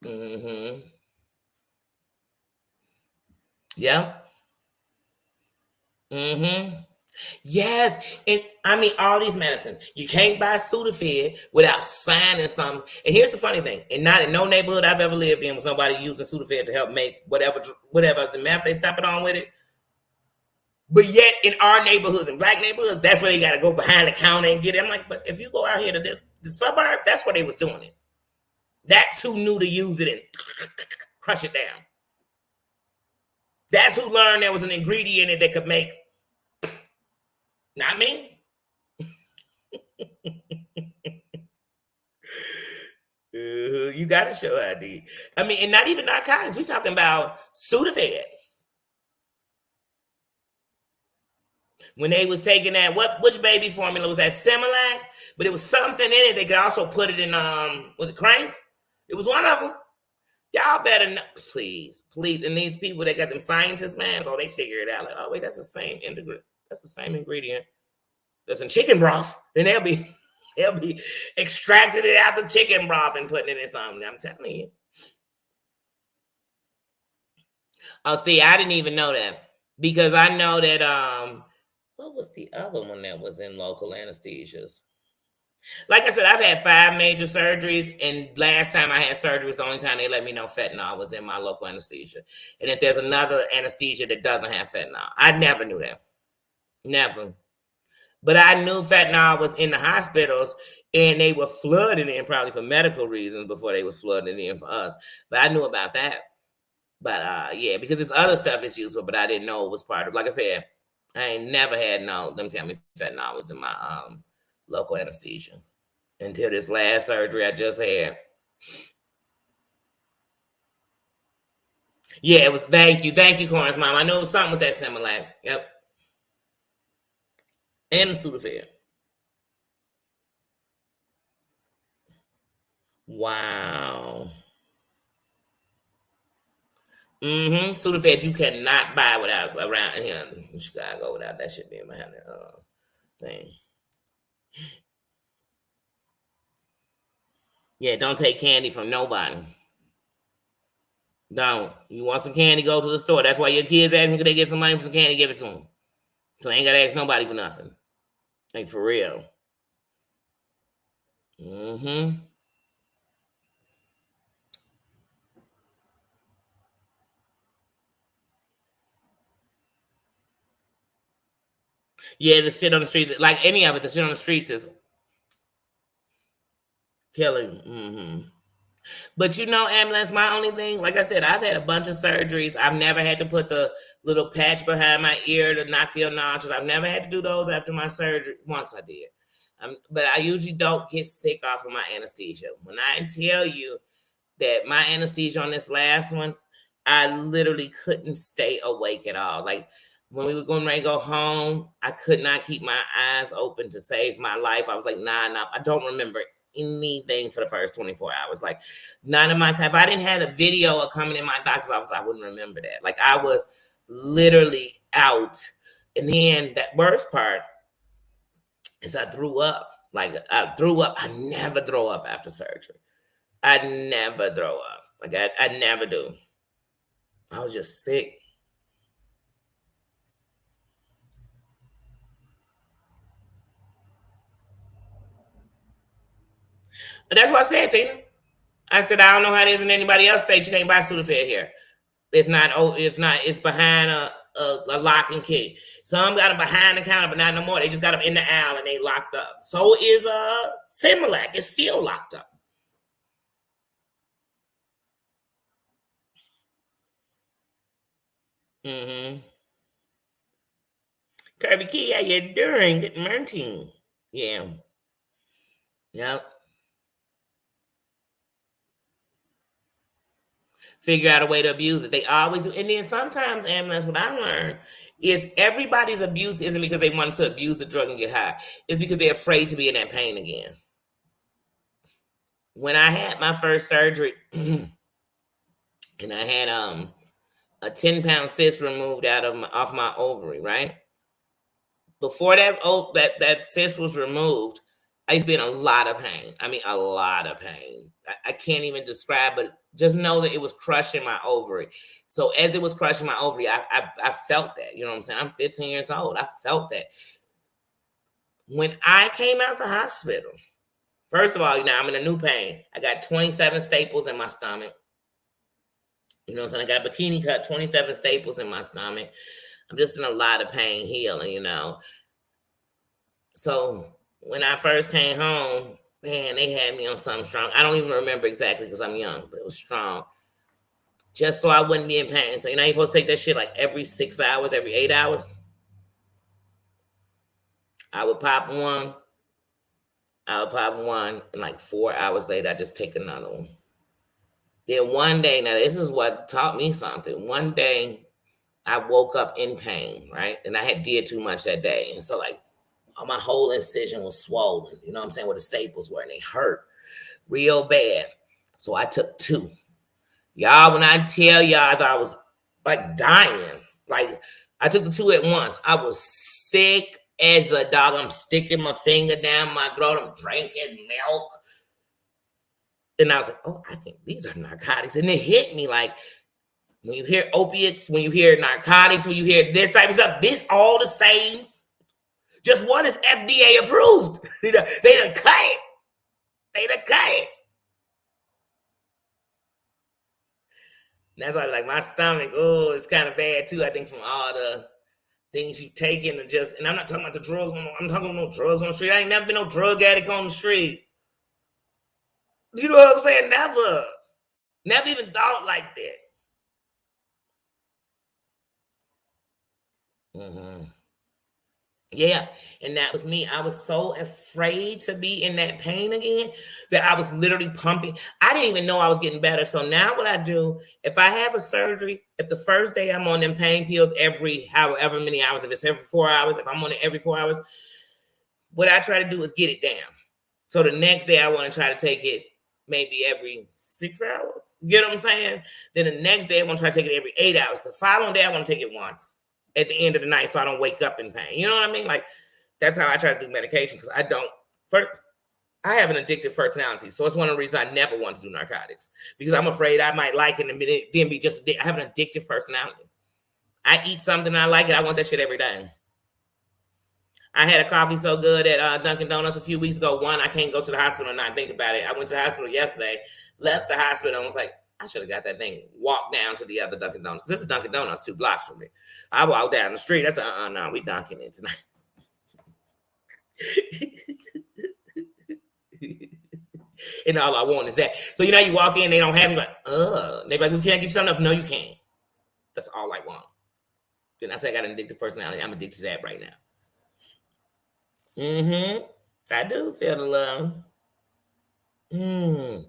Mm-hmm. Yeah. Mm-hmm. Yes, and I mean all these medicines. You can't buy Sudafed without signing something. And here's the funny thing: and not in no neighborhood I've ever lived in was nobody using Sudafed to help make whatever the meth they stop it on with it. But yet, in our neighborhoods, in black neighborhoods, that's where they got to go behind the counter and get it. I'm like, but if you go out here to the suburb, that's where they was doing it. That's who knew to use it and crush it down. That's who learned there was an ingredient in it that could make. Not me. You got to show ID. I mean, and not even narcotics. We're talking about Sudafed. When they was taking that, which baby formula was that? Similac, but it was something in it. They could also put it in. Was it Crank? It was one of them. Y'all better know, please. And these people that got them scientists, man, oh, they figure it out. Like, oh wait, that's the same ingredient. That's the same ingredient. There's some chicken broth. Then they'll be extracting it out the chicken broth and putting it in something. I'm telling you. Oh, see, I didn't even know that because I know that what was the other one that was in local anesthesias? Like I said, I've had 5 major surgeries, and last time I had surgery was the only time they let me know fentanyl was in my local anesthesia. And if there's another anesthesia that doesn't have fentanyl, I never knew that. Never. But I knew fentanyl was in the hospitals, and they were flooding in probably for medical reasons before they was flooding in for us. But I knew about that. But yeah, because this other stuff is useful, but I didn't know it was part of. Like I said, I ain't never had them tell me fentanyl was in my local anesthesias until this last surgery I just had. Yeah, it was. Thank you, Corn's mom. I know it was something with that Similac. Yep, and the Sudafed. Wow. Mm-hmm. Sudafed you cannot buy without around here in Chicago without that shit being behind the thing. Yeah, don't take candy from nobody. Don't. You want some candy, go to the store. That's why your kids ask me, could they get some money for some candy, give it to them. So I ain't gotta ask nobody for nothing. Like for real. Mm-hmm. Yeah, the shit on the streets, like any of it, the shit on the streets is killing. Mm-hmm. But ambulance, my only thing, like I said, I've had a bunch of surgeries. I've never had to put the little patch behind my ear to not feel nauseous. I've never had to do those after my surgery. Once I did. But I usually don't get sick off of my anesthesia. When I tell you that my anesthesia on this last one, I literally couldn't stay awake at all. Like when we were going ready to go home, I could not keep my eyes open to save my life. I was like, nah, I don't remember anything for the first 24 hours. Like none of my time. If I didn't have a video of coming in my doctor's office, I wouldn't remember that. Like I was literally out. And then that worst part is I threw up. Like I threw up. I never throw up after surgery. I never throw up. Like I never do. I was just sick. But that's what I said, Tina. I said I don't know how it is in anybody else state. You can't buy Sudafed here. It's not. Oh, it's not. It's behind a lock and key. Some got them behind the counter, but not no more. They just got them in the aisle and they locked up. So is Similac. It's still locked up. Mm-hmm. Kirby Key, how you doing? Good morning. Yeah. Yep. figure out a way to abuse it. They always do. And then sometimes, and that's what I learned, is everybody's abuse isn't because they want to abuse the drug and get high. It's because they're afraid to be in that pain again. When I had my first surgery, and I had a 10-pound cyst removed off my ovary, right? Before that cyst was removed, I used to be in a lot of pain. I mean, a lot of pain. I can't even describe, but just know that it was crushing my ovary. So as it was crushing my ovary, I felt that. You know what I'm saying? I'm 15 years old. I felt that. When I came out the hospital, first of all, I'm in a new pain. I got 27 staples in my stomach. You know what I'm saying? I got bikini cut, 27 staples in my stomach. I'm just in a lot of pain healing, So when I first came home, man, they had me on something strong. I don't even remember exactly because I'm young, but it was strong. Just so I wouldn't be in pain. So, you're supposed to take that shit like every 6 hours, every 8 hours. I would pop one. And like 4 hours later, I just take another one. Then one day, now this is what taught me something. One day, I woke up in pain, right? And I had did too much that day. And so, like, my whole incision was swollen, you know what I'm saying, where the staples were, and they hurt real bad. So I took 2. Y'all, when I tell y'all, I thought I was like dying. Like, I took the 2 at once. I was sick as a dog. I'm sticking my finger down my throat. I'm drinking milk. And I was like, oh, I think these are narcotics. And it hit me like, when you hear opiates, when you hear narcotics, when you hear this type of stuff, this all the same. Just one is FDA approved. They done cut it. That's why, like, my stomach, it's kind of bad too. I think from all the things you taking and I'm not talking about the drugs. I'm talking about no drugs on the street. I ain't never been no drug addict on the street. You know what I'm saying? Never even thought like that. Mm-hmm. Yeah, and that was me. I was so afraid to be in that pain again that I was literally pumping. I didn't even know I was getting better. So now what I do, if I have a surgery, if the first day I'm on them pain pills every however many hours, if it's every 4 hours, if I'm on it every 4 hours, what I try to do is get it down. So the next day I want to try to take it maybe every 6 hours. You get what I'm saying? Then the next day I want to try to take it every 8 hours. The following day I want to take it once at the end of the night so I don't wake up in pain. You know what I mean? Like, that's how I try to do medication because I have an addictive personality. So it's one of the reasons I never want to do narcotics because I'm afraid I might like it and then be just, I have an addictive personality. I eat something, I like it, I want that shit every day. I had a coffee so good at Dunkin' Donuts a few weeks ago. One, I can't go to the hospital and not think about it. I went to the hospital yesterday, left the hospital and was like, I should have got that thing. Walked down to the other Dunkin' Donuts. This is Dunkin' Donuts 2 blocks from me. I walked down the street. I said, no, we Dunkin' it tonight. And all I want is that. So, you walk in, they don't have me like, they like, we can't get you something up. No, you can't. That's all I want. Then I say I got an addictive personality. I'm addicted to that right now. Mm-hmm. I do feel the love. Mm-hmm.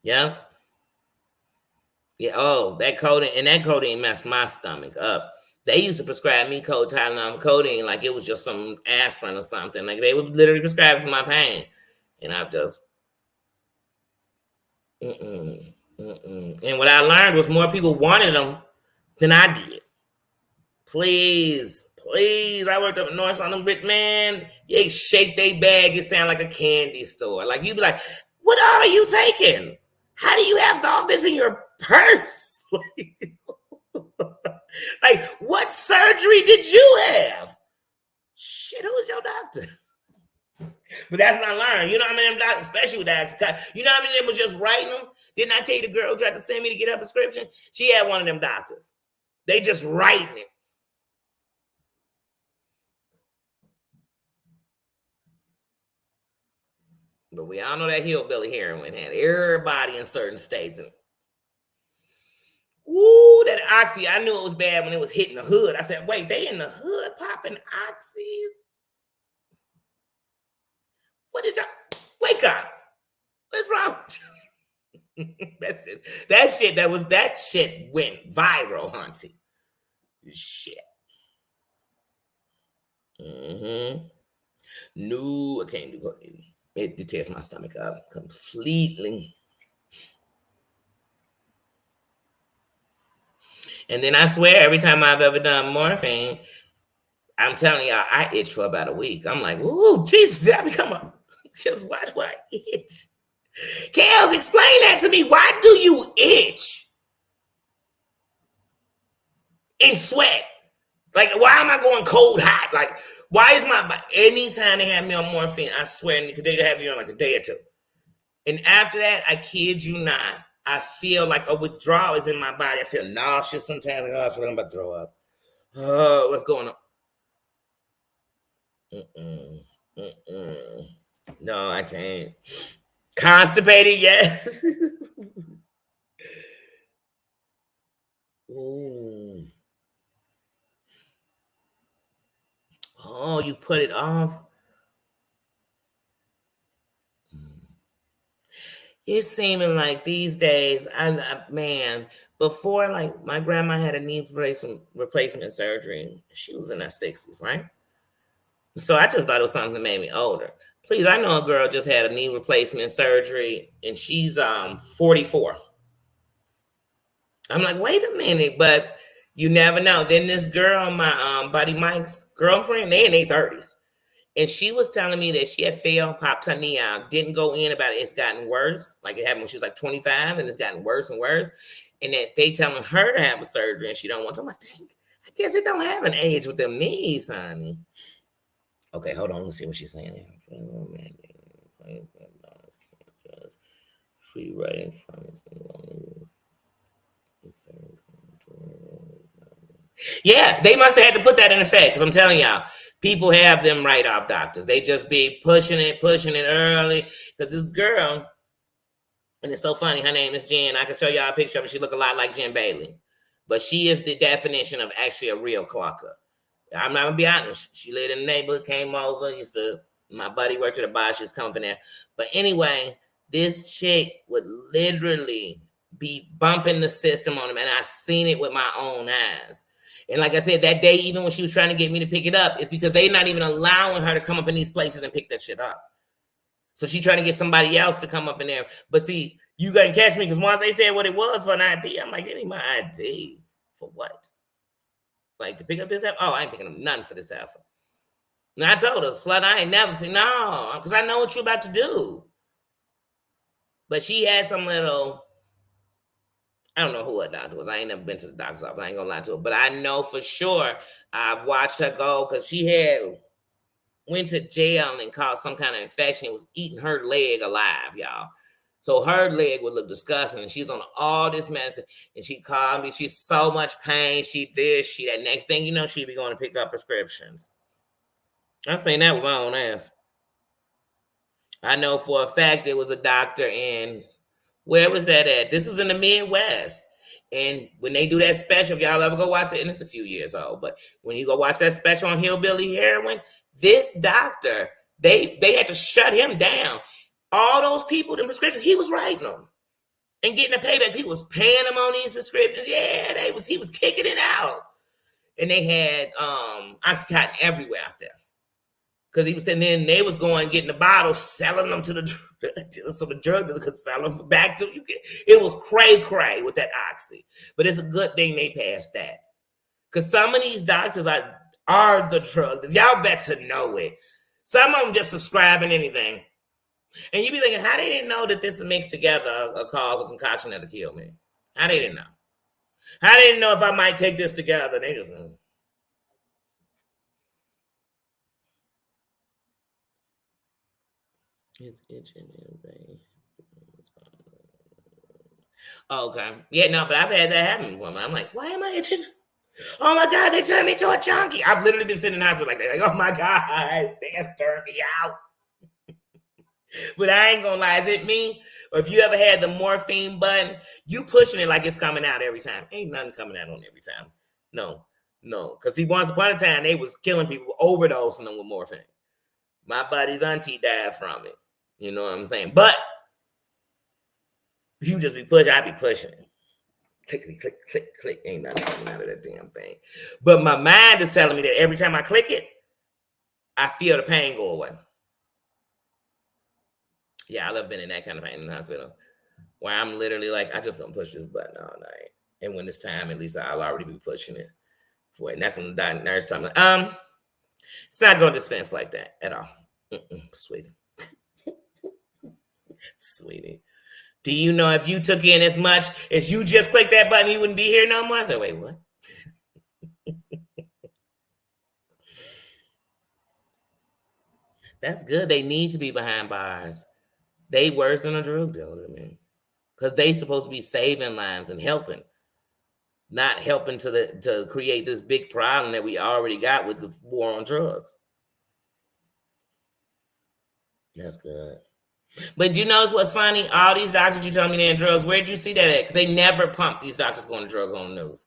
Yeah. Yeah. Oh, that codeine messed my stomach up. They used to prescribe me codeine like it was just some aspirin or something. Like they would literally prescribe it for my pain. And I just, mm-mm, mm-mm. And what I learned was more people wanted them than I did. Please. I worked up in North on them rich man. They shake they bag. It sound like a candy store. Like you be like, what all are you taking? How do you have all this in your purse? Like, what surgery did you have? Shit, who's your doctor? But that's what I learned. You know what I mean? Them doctors, especially with that. You know what I mean? They was just writing them. Didn't I tell you the girl tried to send me to get her prescription? She had one of them doctors. They just writing it. But we all know that hillbilly heroin had everybody in certain states. And ooh, that oxy, I knew it was bad when it was hitting the hood. I said, wait, they in the hood popping oxys? What is y'all? Wake up. What's wrong with you? That shit went viral, hunty. Shit. Mm-hmm. No, I can't do it. It tears my stomach up completely. And then I swear, every time I've ever done morphine, I'm telling y'all, I itch for about a week. I'm like, ooh, Jesus, I become a. Just why do I itch? Kels, explain that to me. Why do you itch and sweat? Like, why am I going cold hot? Like, why is my anytime they have me on morphine, I swear, because they have you on like a day or two. And after that, I kid you not, I feel like a withdrawal is in my body. I feel nauseous sometimes. Like, oh, I feel like I'm about to throw up. Oh, what's going on? Mm-mm. Mm-mm. No, I can't. Constipated, yes. Ooh. Oh, you put it off. It's seeming like these days, man, before like my grandma had a knee replacement surgery. She was in her 60s, right? So I just thought it was something that made me older. Please, I know a girl just had a knee replacement surgery and she's 44. I'm like, wait a minute, but you never know. Then this girl, my buddy Mike's girlfriend, they in their 30s. And she was telling me that she had failed, popped her knee out, didn't go in about it. It's gotten worse. Like it happened when she was like 25, and it's gotten worse and worse. And that they telling her to have a surgery, and she don't want to. I'm like, dang, I guess it don't have an age with them knees, honey. Okay, hold on. Let's see what she's saying here. Free writing from yeah, they must have had to put that in effect because I'm telling y'all, people have them write off doctors. They just be pushing it early. Because this girl, and it's so funny, her name is Jen. I can show y'all a picture of her. She look a lot like Jen Bailey. But she is the definition of actually a real clocker. I'm not gonna be honest. She lived in the neighborhood, came over, my buddy worked at a bar, she was coming there. But anyway, this chick would literally be bumping the system on him, and I seen it with my own eyes. And like I said, that day, even when she was trying to get me to pick it up, it's because they're not even allowing her to come up in these places and pick that shit up. So she trying to get somebody else to come up in there. But see, you gotta catch me because once they said what it was for an ID, I'm like, it ain't my ID. For what? Like to pick up this alpha? Oh, I ain't picking up nothing for this alpha. And I told her, slut, I ain't never no, because I know what you're about to do. But she had some little, I don't know who her doctor was. I ain't never been to the doctor's office. I ain't gonna lie to her. But I know for sure I've watched her go because she had went to jail and caught some kind of infection. It was eating her leg alive, y'all. So her leg would look disgusting. And she's on all this medicine. And she called me. She's so much pain. She this, she that. Next thing you know, she'd be going to pick up prescriptions. I seen that with my own ass. I know for a fact there was a doctor in, where was that at? This was in the Midwest. And when they do that special, if y'all ever go watch it, and it's a few years old, but when you go watch that special on hillbilly heroin, this doctor, they had to shut him down. All those people, the prescriptions, he was writing them and getting a payback. People was paying him on these prescriptions. Yeah, he was kicking it out. And they had Oxycontin everywhere out there. Because he was saying then they was going getting the bottles, selling them to the so the drug dealer could sell them back to you. It was cray with that oxy. But it's a good thing they passed that. Because some of these doctors are the drug dealers. Y'all better know it. Some of them just subscribing anything. And you be thinking, how they didn't know that this mixed together a cause of concoction that'll kill me? How they didn't know? How they didn't know if I might take this together? They just knew. It's itching everything. Okay. Yeah, no, but I've had that happen before. I'm like, why am I itching? Oh my God, they turned me to a junkie. I've literally been sitting in the hospital like that. Like, oh my God, they have turned me out. But I ain't gonna lie, is it me? Or if you ever had the morphine button, you pushing it like it's coming out every time. Ain't nothing coming out on every time. No. Because see, once upon a time, they was killing people, overdosing them with morphine. My buddy's auntie died from it. You know what I'm saying? But You just be pushing, I be pushing it. Clickety click, click, click. Ain't nothing coming out of that damn thing. But my mind is telling me that every time I click it, I feel the pain go away. Yeah, I love being in that kind of pain in the hospital where I'm literally like, I just gonna push this button all night. And when it's time, at least I'll already be pushing it for it. And that's when the nurse told me, it's not gonna dispense like that at all. Sweetie. Sweetie. Do you know if you took in as much as you just clicked that button, you wouldn't be here no more? I said, wait, what? That's good. They need to be behind bars. They worse than a drug dealer, man. Because they supposed to be saving lives and helping, not helping to create this big problem that we already got with the war on drugs. That's good. But you know what's funny? All these doctors you tell me they're in drugs, where'd you see that at? Because they never pump these doctors going to drugs on the news.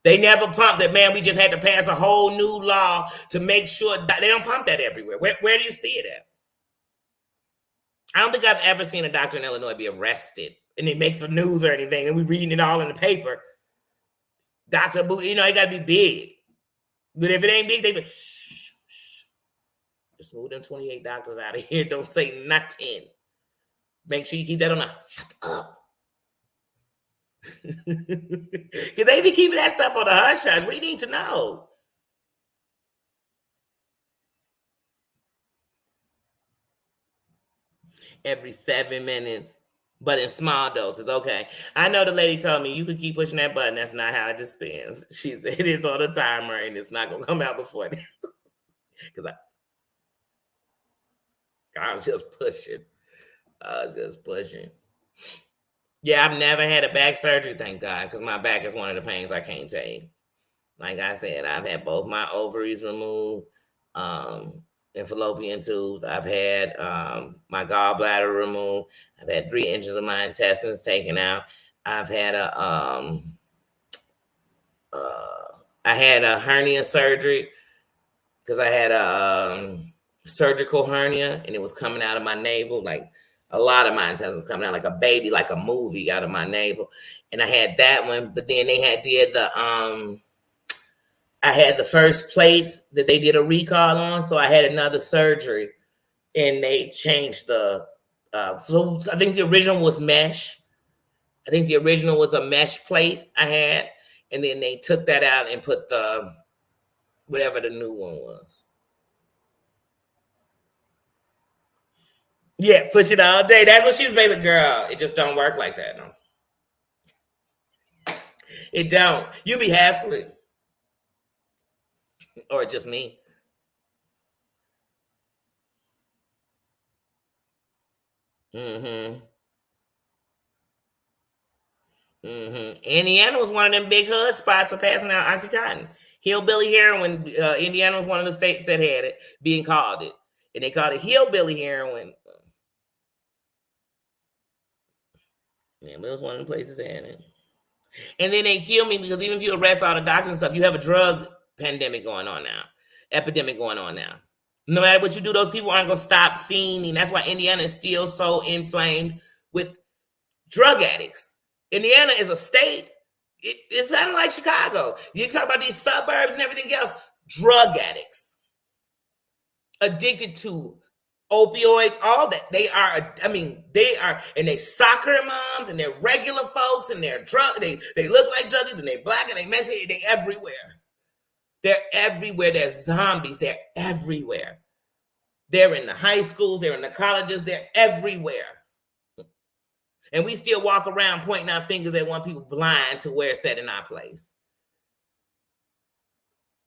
They never pump that, man, we just had to pass a whole new law to make sure that they don't pump that everywhere. Where do you see it at? I don't think I've ever seen a doctor in Illinois be arrested and it makes the news or anything, and we reading it all in the paper. Dr. Boo, you know, it got to be big. But if it ain't big, they be, shh, shh. Just move them 28 doctors out of here. Don't say nothing. Make sure you keep that on the shut up. Because they be keeping that stuff on the hush hush. We need to know. Every 7 minutes, but in small doses. Okay. I know the lady told me you could keep pushing that button. That's not how it dispense. She said it is on the timer and it's not going to come out before then. Because I was just pushing. I was just pushing. Yeah, I've never had a back surgery, thank God, because my back is one of the pains I can't take. Like I said, I've had both my ovaries removed, and fallopian tubes. I've had my gallbladder removed. I've had 3 inches of my intestines taken out. I've had I had a hernia surgery because I had a surgical hernia and it was coming out of my navel. Like a lot of my intestines coming out like a baby, like a movie out of my navel. And I had that one, but then they did the I had the first plates that they did a recall on, so I had another surgery, and they changed the. So I think the original was mesh. I think the original was a mesh plate I had, and then they took that out and put the whatever the new one was. Yeah, push it all day. That's what she was basically, girl. It just don't work like that. No. It don't. You be half asleep, or just me. Mm-hmm. Indiana was one of them big hood spots for passing out oxycontin. Hillbilly heroin. Indiana was one of the states that had it, being called it, and they called it hillbilly heroin. Yeah, but it was one of the places that had it. And then they killed me because even if you arrest all the doctors and stuff, you have a drug pandemic going on now, epidemic going on now. No matter what you do, those people aren't gonna stop fiending. That's why Indiana is still so inflamed with drug addicts. Indiana is a state. It's kind of like Chicago. You talk about these suburbs and everything else. Drug addicts, addicted to opioids, all that. They are. I mean, they are, and they soccer moms, and they're regular folks, and they're drug. They look like druggies, and they black, and they messy. They everywhere. They're everywhere. They're zombies. They're everywhere. They're in the high schools. They're in the colleges. They're everywhere. And we still walk around pointing our fingers at one people blind to where it's at in our place.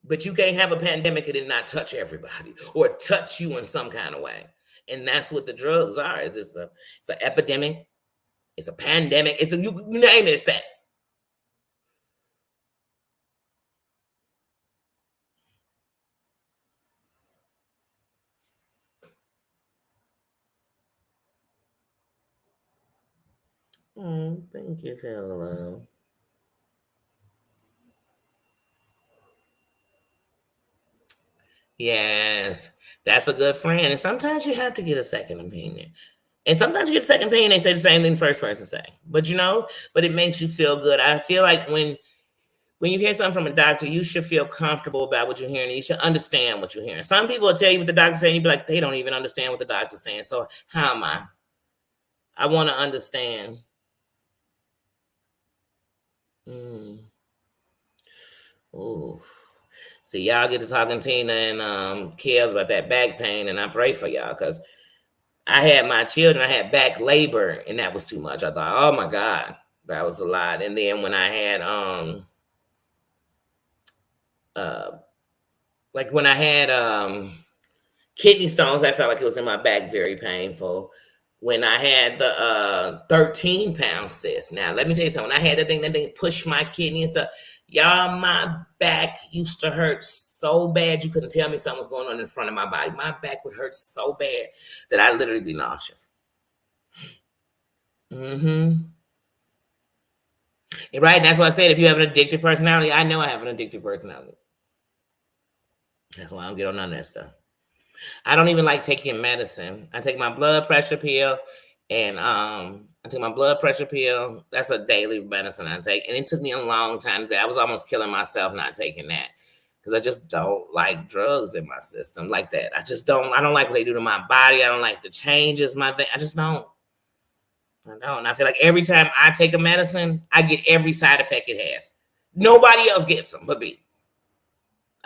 But you can't have a pandemic and it not touch everybody or touch you in some kind of way. And that's what the drugs are. It's an epidemic. It's a pandemic. You name it, it's that. Oh, thank you, Phil. Yes, that's a good friend. And sometimes you have to get a second opinion. And sometimes you get a second opinion, they say the same thing the first person say. But but it makes you feel good. I feel like when you hear something from a doctor, you should feel comfortable about what you're hearing. And you should understand what you're hearing. Some people will tell you what the doctor's saying. You be like, they don't even understand what the doctor's saying. So how am I? I want to understand. Mm. Ooh. See, y'all get to talking Tina and Kels about that back pain, and I pray for y'all because I had my children, I had back labor, and that was too much. I thought, oh my God, that was a lot. And then when I had uh like when I had kidney stones, I felt like it was in my back, very painful. When I had the 13-pound cyst. Now, let me tell you something. When I had that thing pushed my kidney and stuff. Y'all, my back used to hurt so bad you couldn't tell me something was going on in front of my body. My back would hurt so bad that I'd literally be nauseous. Mm-hmm. Right? That's why I said if you have an addictive personality, I know I have an addictive personality. That's why I don't get on none of that stuff. I don't even like taking medicine. I take my blood pressure pill, and I take my blood pressure pill. That's a daily medicine I take, and it took me a long time. I was almost killing myself not taking that because I just don't like drugs in my system like that. I just don't. I don't like what they do to my body. I don't like the changes. My thing. I just don't. I don't. I feel like every time I take a medicine, I get every side effect it has. Nobody else gets them but me.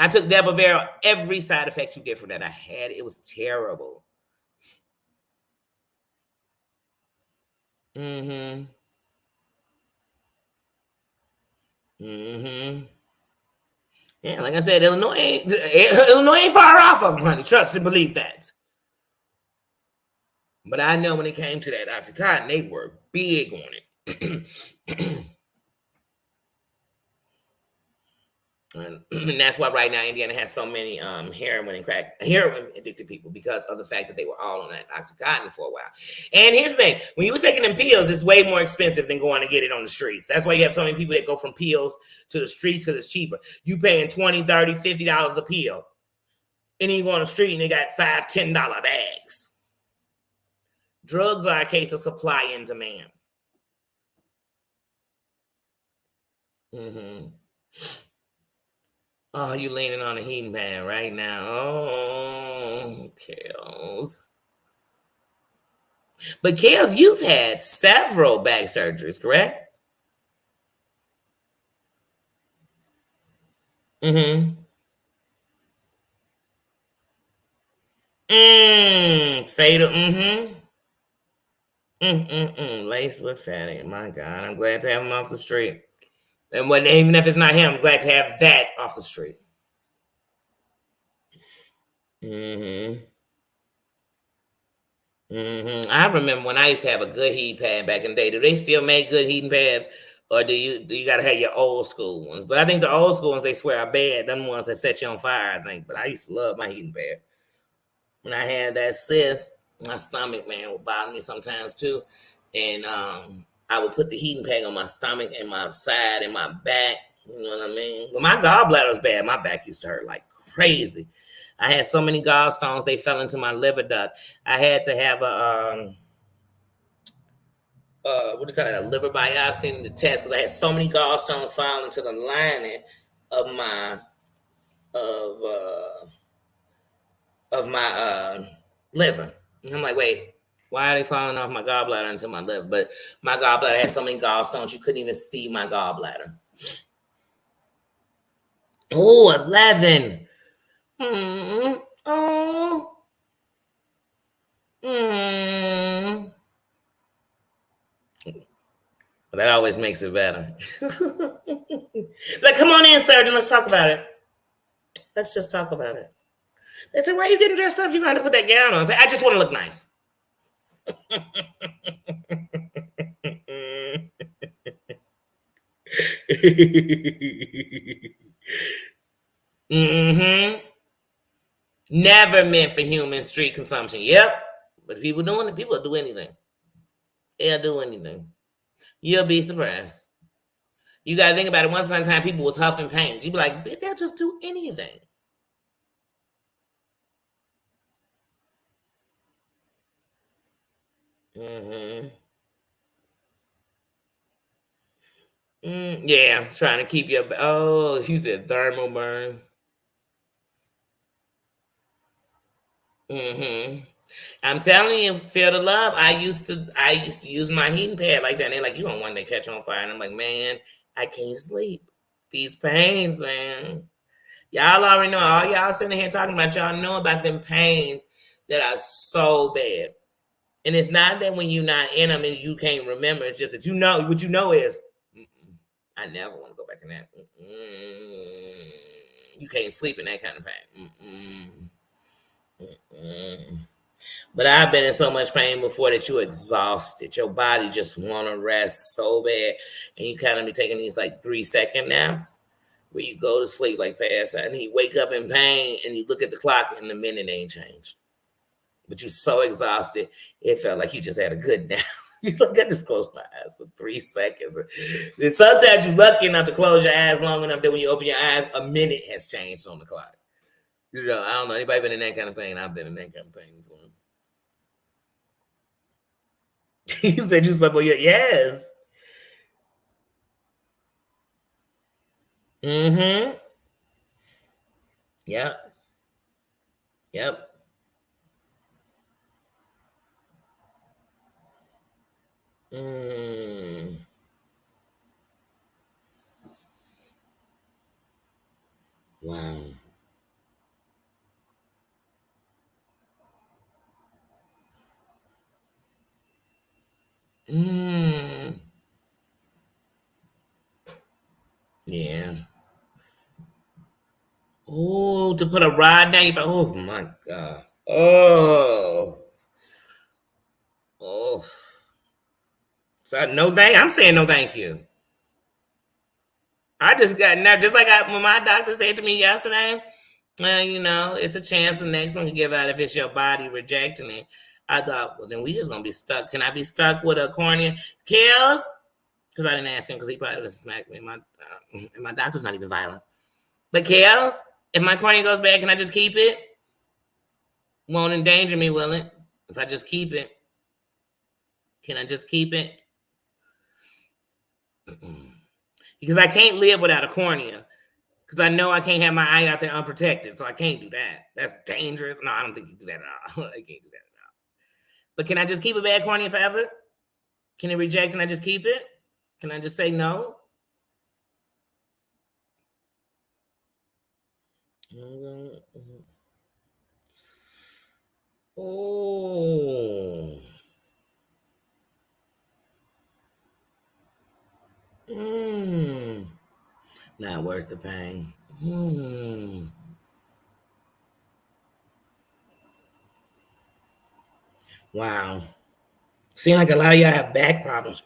I took Depo-Provera. Every side effect you get from that, I had. It was terrible. Mm-hmm. Mm-hmm. Yeah, like I said, Illinois ain't far off of them, honey. Trust and believe that. But I know when it came to that Oxycontin, they were big on it. And that's why right now Indiana has so many heroin addicted people because of the fact that they were all on that Oxycontin for a while. And here's the thing: when you were taking them pills, it's way more expensive than going to get it on the streets. That's why you have so many people that go from pills to the streets because it's cheaper. You paying $20, $30, $50 a pill, and then you go on the street and they got $5, $10 bags. Drugs are a case of supply and demand. Mm-hmm. Oh, you leaning on a heating pad right now. Oh, Kels. But Kels, you've had several back surgeries, correct? Mm-hmm. Fatal. Mm-hmm. Laced with fatty. My God, I'm glad to have him off the street. And even if it's not him, I'm glad to have that off the street. Mm-hmm. I remember when I used to have a good heat pad back in the day. Do they still make good heating pads, or do you got to have your old school ones? But I think the old school ones they swear are bad. Them ones that set you on fire, I think. But I used to love my heating pad. When I had that cyst, my stomach man would bother me sometimes too, and I would put the heating pad on my stomach and my side and my back. You know what I mean? But my gallbladder was bad. My back used to hurt like crazy. I had so many gallstones they fell into my liver duct. I had to have a what do you call it, a liver biopsy in the test because I had so many gallstones fall into the lining of my of uh of my liver. And I'm like, wait, why are they falling off my gallbladder into my liver? But my gallbladder had so many gallstones you couldn't even see my gallbladder. Oh, 11. Oh. Mm. Well, that always makes it better. Like, come on in, sir, and let's talk about it. Let's just talk about it. They said, why are you getting dressed up? You got to put that gown on. I said, I just want to look nice. Mm-hmm. Never meant for human street consumption. Yep. But if people doing it, people will do anything. They'll do anything. You'll be surprised. You got to think about it. Once upon a time, people was huffing paint. You'd be like, they'll just do anything. Mm-hmm. Yeah, trying to keep your. Oh, you said thermal burn. Mm-hmm. I'm telling you, feel the love. I used to use my heating pad like that. And they're like, you don't want to catch on fire. And I'm like, man, I can't sleep. These pains, man. Y'all already know. All y'all sitting here talking about, y'all know about them pains that are so bad. And it's not that when you're not in them and you can't remember. It's just that you know what you know is. Mm-mm, I never want to go back in that. Mm-mm. You can't sleep in that kind of pain. Mm-mm. Mm-mm. But I've been in so much pain before that you're exhausted. Your body just want to rest so bad, and you kind of be taking these like 3 second naps where you go to sleep like pass out, and you wake up in pain, and you look at the clock, and the minute ain't changed. But you're so exhausted, it felt like you just had a good nap. You like, I just closed my eyes for 3 seconds. And sometimes you're lucky enough to close your eyes long enough that when you open your eyes, a minute has changed on the clock. You know, I don't know anybody been in that kind of pain. I've been in that kind of pain before. You said you slept on your yes. Mm-hmm. Yep. Yep. Mm. Wow. Mm. Yeah. Oh, to put a rod down your back. Oh my God. Oh. Oh. So no thank. I'm saying no thank you. I just got nervous. Just like when my doctor said to me yesterday, it's a chance the next one can give out if it's your body rejecting it. I thought, well, then we just gonna be stuck. Can I be stuck with a cornea? Kills? Because I didn't ask him because he probably would smack me. And my doctor's not even violent. But Kels, if my cornea goes bad, can I just keep it? Won't endanger me, will it? If I just keep it, can I just keep it? Because I can't live without a cornea. Because I know I can't have my eye out there unprotected, so I can't do that. That's dangerous. No, I don't think you do that at all. I can't do that at all. But can I just keep a bad cornea forever? Can it reject and I just keep it? Can I just say no? Oh. Mm. Not worth the pain. Mm. Wow. Seem like a lot of y'all have back problems.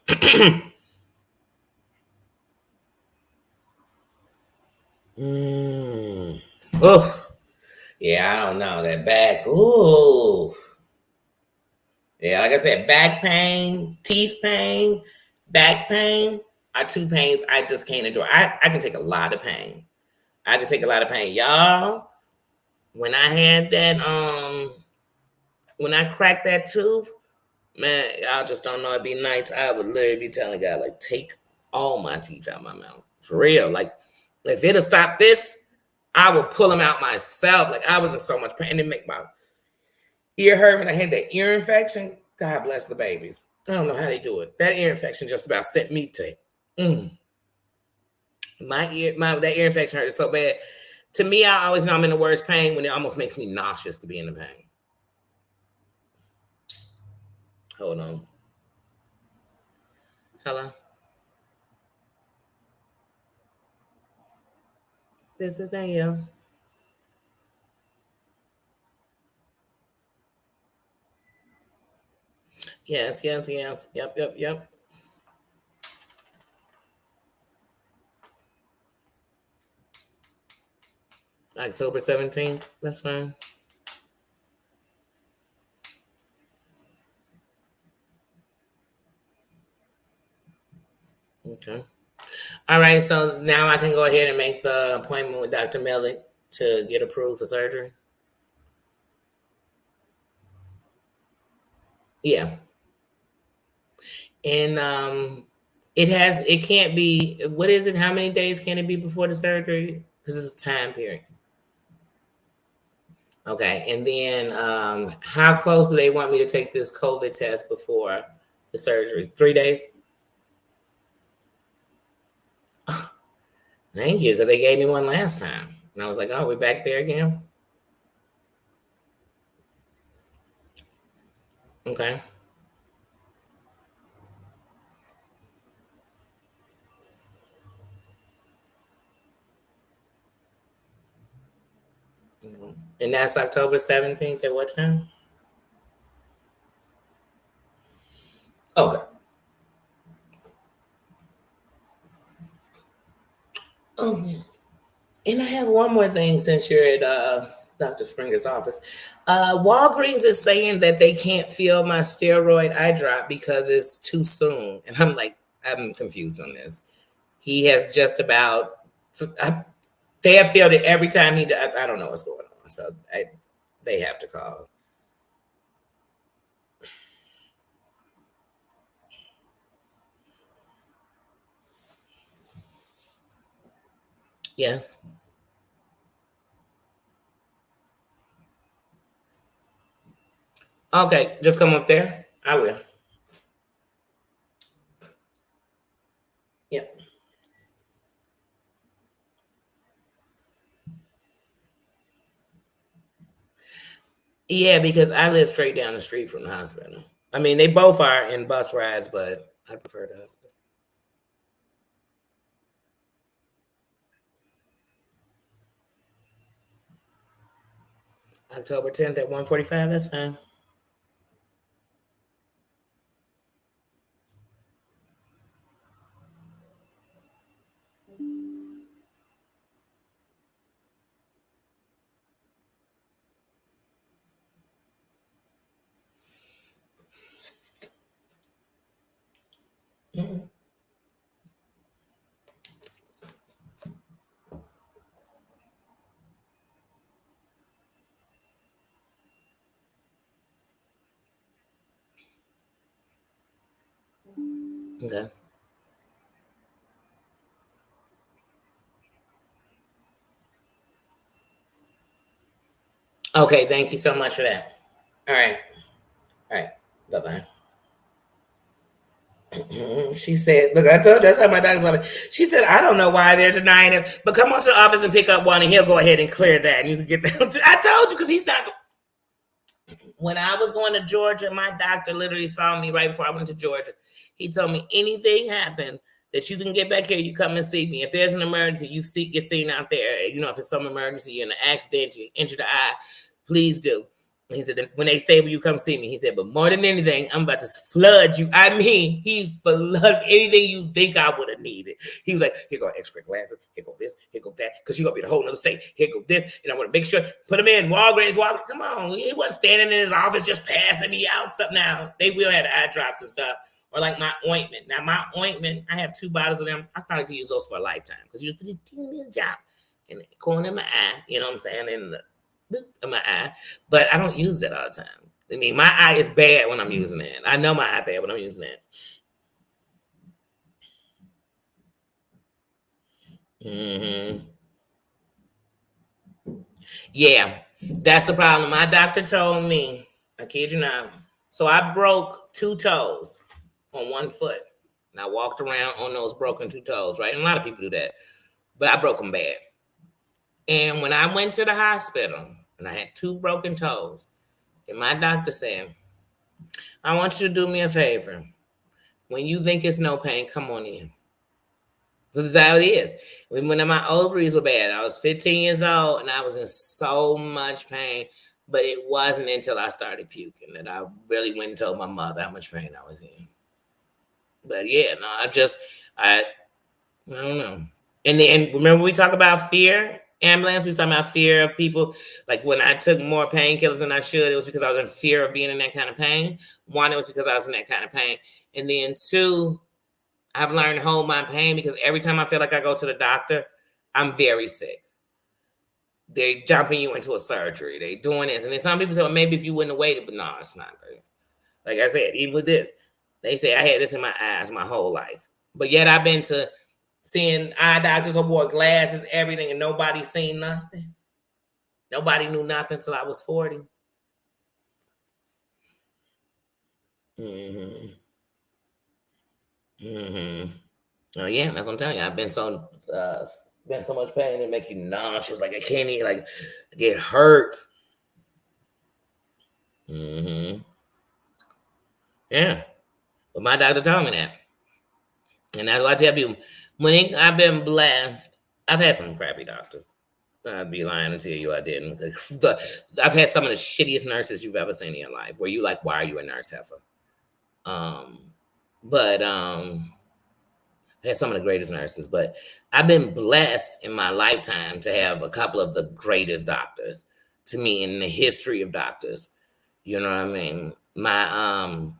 Mm. Oh, yeah, I don't know. That back. Ooh. Yeah, like I said, back pain, teeth pain, back pain are two pains I just can't endure. I can take a lot of pain. I can take a lot of pain. Y'all, when I had that, when I cracked that tooth, man, y'all just don't know. It'd be nights I would literally be telling God, like, take all my teeth out my mouth. For real. Like, if it'll stop this, I would pull them out myself. Like, I was in so much pain. It make my ear hurt when I had that ear infection. God bless the babies. I don't know how they do it. That ear infection just about sent me to mm. That ear infection hurt so bad. To me, I always know I'm in the worst pain when it almost makes me nauseous to be in the pain. Hold on. Hello. This is Danielle. Yes, yes, yes. Yep, yep, yep. October 17th. That's fine. Okay. All right. So now I can go ahead and make the appointment with Dr. Mellick to get approved for surgery. Yeah. And it can't be, what is it? How many days can it be before the surgery? Because it's a time period. Okay. And then how close do they want me to take this COVID test before the surgery? 3 days? Thank you, because they gave me one last time. And I was like, oh, we're back there again? Okay. Mhm. And that's October 17th at what time? Okay. Okay. And I have one more thing since you're at Dr. Springer's office. Walgreens is saying that they can't fill my steroid eye drop because it's too soon. And I'm like, I'm confused on this. He has just about, I, they have filled it every time he does. I don't know what's going on. So they have to call. Yes. Okay, just come up there. I will. Yeah. Yeah, because I live straight down the street from the hospital. I mean, they both are in bus rides, but I prefer the hospital. October 10th at 1:45. That's fine. Mhm. Okay. Okay. Thank you so much for that. All right. All right. Bye bye. She said, "Look, I told you that's how my doctor's like." She said, "I don't know why they're denying him, but come on to the office and pick up one, and he'll go ahead and clear that, and you can get that." I told you because he's not. When I was going to Georgia, my doctor literally saw me right before I went to Georgia. He told me anything happened that you can get back here, you come and see me. If there's an emergency, get seen out there. You know, if it's some emergency, you're in an accident, you injured the eye, please do. He said, when they stable, you come see me. He said, but more than anything, I'm about to flood you. I mean, he flooded anything you think I would have needed. He was like, here go extra glasses, here go this, here go that, because you're going to be in a whole other state. Here go this, and I want to make sure, put him in Walgreens. Come on. He wasn't standing in his office just passing me out stuff now. They will have eye drops and stuff. Or like my ointment. Now, my ointment, I have 2 bottles of them. I probably could use those for a lifetime because you just put this teeny little drop in the corner of my eye, you know what I'm saying? In the of my eye, but I don't use that all the time. I mean, my eye is bad when I'm using it. I know my eye bad when I'm using it. Hmm. Yeah, that's the problem. My doctor told me, I kid you not. So I broke 2 toes on one foot. And I walked around on those broken 2 toes, right? And a lot of people do that. But I broke them bad. And when I went to the hospital and I had 2 broken toes, and my doctor said, I want you to do me a favor. When you think it's no pain, come on in. This is how it is. When my ovaries were bad, I was 15 years old and I was in so much pain. But it wasn't until I started puking that I really went and told my mother how much pain I was in. But yeah, no, I don't know. And then remember we talk about fear ambulance. We talking about fear of people. Like when I took more painkillers than I should, it was because I was in fear of being in that kind of pain. One, it was because I was in that kind of pain, and then two, I've learned to hold my pain because every time I feel like I go to the doctor, I'm very sick. They're jumping you into a surgery. They doing this. And then some people say, well, maybe if you wouldn't have waited, but no, it's not. Like I said, even with this, They say I had this in my eyes my whole life. But yet I've been to seeing eye doctors who wore glasses, everything, and nobody seen nothing. Nobody knew nothing until I was 40. Mm-hmm. Mm-hmm. Oh yeah, that's what I'm telling you. I've been so much pain it make you nauseous. Like I can't eat. Like it hurts. Mm-hmm. Yeah, but my doctor told me that, and that's why I tell people I've been blessed. I've had some crappy doctors. I'd be lying to tell you I didn't. I've had some of the shittiest nurses you've ever seen in your life. Where you like, why are you a nurse, heifer? Um, but had some of the greatest nurses, but I've been blessed in my lifetime to have a couple of the greatest doctors to me in the history of doctors. You know what I mean? My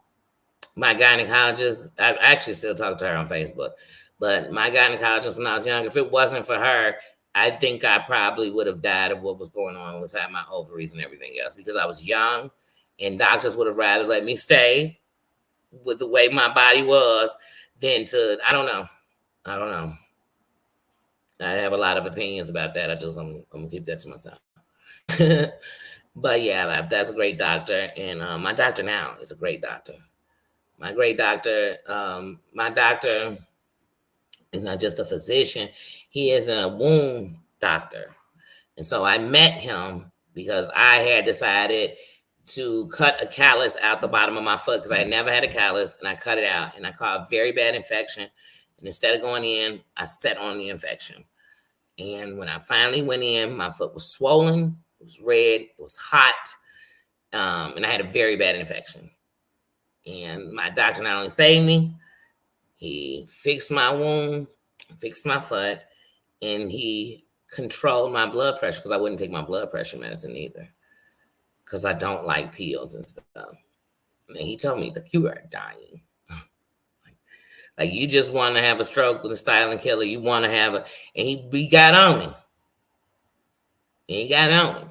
gynecologist, I actually still talk to her on Facebook, but my gynecologist when I was young, if it wasn't for her, I think I probably would have died of what was going on inside my ovaries and everything else because I was young and doctors would have rather let me stay with the way my body was than to, I don't know. I don't know. I have a lot of opinions about that. I'm gonna keep that to myself. But yeah, that's a great doctor, and my doctor now is a great doctor. My doctor is not just a physician; he is a wound doctor. And so I met him because I had decided to cut a callus out the bottom of my foot because I had never had a callus, and I cut it out, and I caught a very bad infection. And instead of going in, I sat on the infection. And when I finally went in, my foot was swollen, it was red, it was hot, and I had a very bad infection. And my doctor not only saved me, he fixed my wound, fixed my foot, and he controlled my blood pressure because I wouldn't take my blood pressure medicine either because I don't like pills and stuff. And he told me that you are dying. Like you just want to have a stroke with a silent killer. You want to have a, and he got on me. He got on me.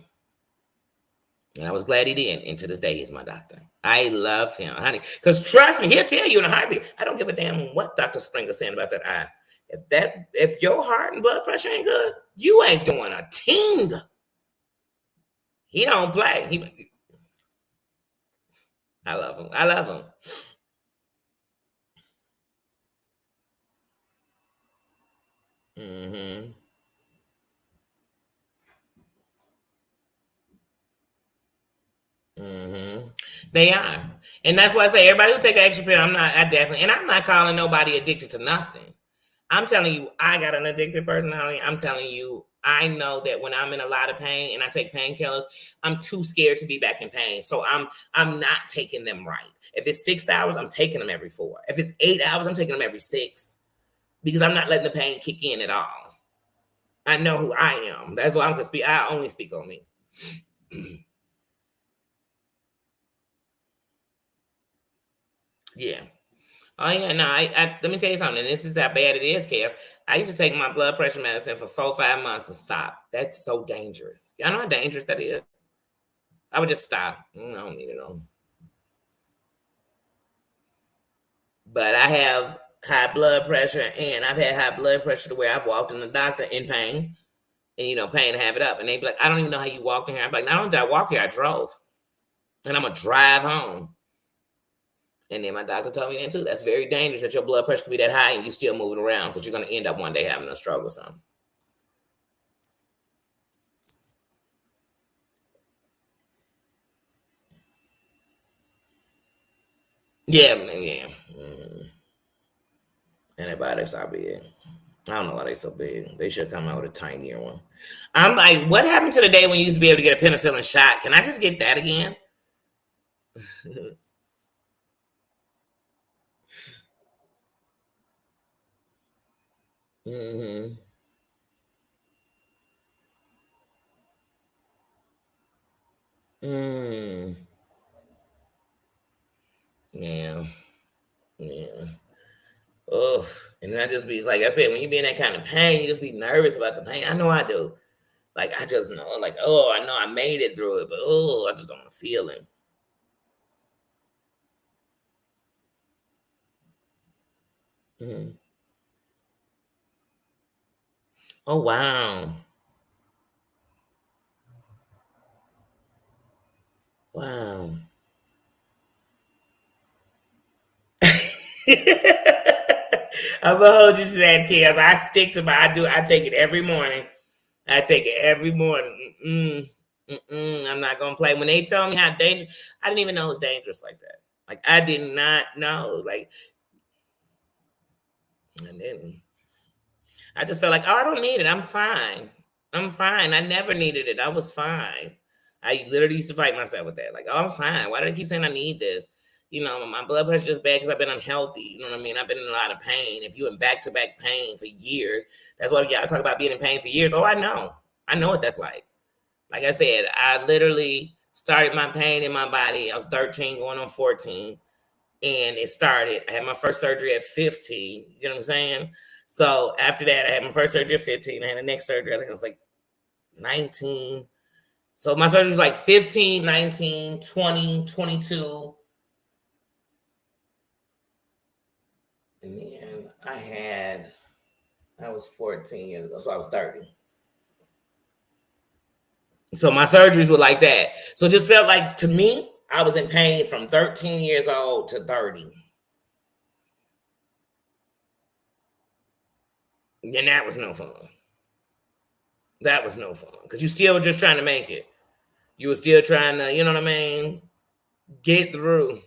And I was glad he did. And to this day, he's my doctor. I love him, honey. Because trust me, he'll tell you in a heartbeat. I don't give a damn what Dr. Springer's saying about that eye. If your heart and blood pressure ain't good, you ain't doing a ting. He don't play. I love him. I love him. Mm-hmm. Mm-hmm. They are. And that's why I say everybody who take an extra pill, I definitely, and I'm not calling nobody addicted to nothing. I'm telling you, I got an addictive personality. I'm telling you, I know that when I'm in a lot of pain and I take painkillers, I'm too scared to be back in pain. So I'm not taking them right. If it's 6 hours, I'm taking them every 4. If it's 8 hours, I'm taking them every 6 because I'm not letting the pain kick in at all. I know who I am. That's why I'm gonna speak. I only speak on me. Yeah. Oh yeah, no. Let me tell you something. This is how bad it is, Kev. I used to take my blood pressure medicine for 4, 5 months and stop. That's so dangerous. Y'all know how dangerous that is. I would just stop. I don't need it on. But I have high blood pressure, and I've had high blood pressure to where I've walked in the doctor in pain, and pain to have it up, and they be like, "I don't even know how you walked in here." I'm like, "Not only did I walk here, I drove, and I'm gonna drive home." And then my doctor told me that too. That's very dangerous that your blood pressure can be that high and you still moving around because you're gonna end up one day having a stroke or something. Yeah, man, yeah. Antibiotics are big. I don't know why they're so big. They should come out with a tinier one. I'm like, what happened to the day when you used to be able to get a penicillin shot? Can I just get that again? Mm-hmm. Mm. Yeah. Yeah. Oh, and I just be like I said, when you be in that kind of pain, you just be nervous about the pain. I know I do. Like I just know, like, oh, I know I made it through it, but oh, I just don't want to feel it. Mhm. Oh, wow. Wow. I'm gonna hold you to that, Kels. I stick to my. I do. I take it every morning. I take it every morning. I'm not gonna play. When they tell me how dangerous, I didn't even know it was dangerous like that. Like I did not know. Like I didn't. I just felt like, oh, I don't need it. I'm fine. I'm fine. I never needed it. I was fine. I literally used to fight myself with that. Like, oh, I'm fine. Why do I keep saying I need this? You know, my blood pressure's just bad because I've been unhealthy. You know what I mean? I've been in a lot of pain. If you in back to back pain for years, that's why we gotta talk about being in pain for years. Oh, I know. I know what that's like. Like I said, I literally started my pain in my body. I was 13 going on 14 and it started. I had my first surgery at 15. You know what I'm saying? So after that, I had my first surgery at 15. I had the next surgery, I think it was like 19. So my surgery was like 15, 19, 20, 22. And then I was 14 years ago, so I was 30. So my surgeries were like that. So it just felt like to me, I was in pain from 13 years old to 30. And that was no fun. That was no fun. Because you still were just trying to make it. You were still trying to, you know what I mean? Get through.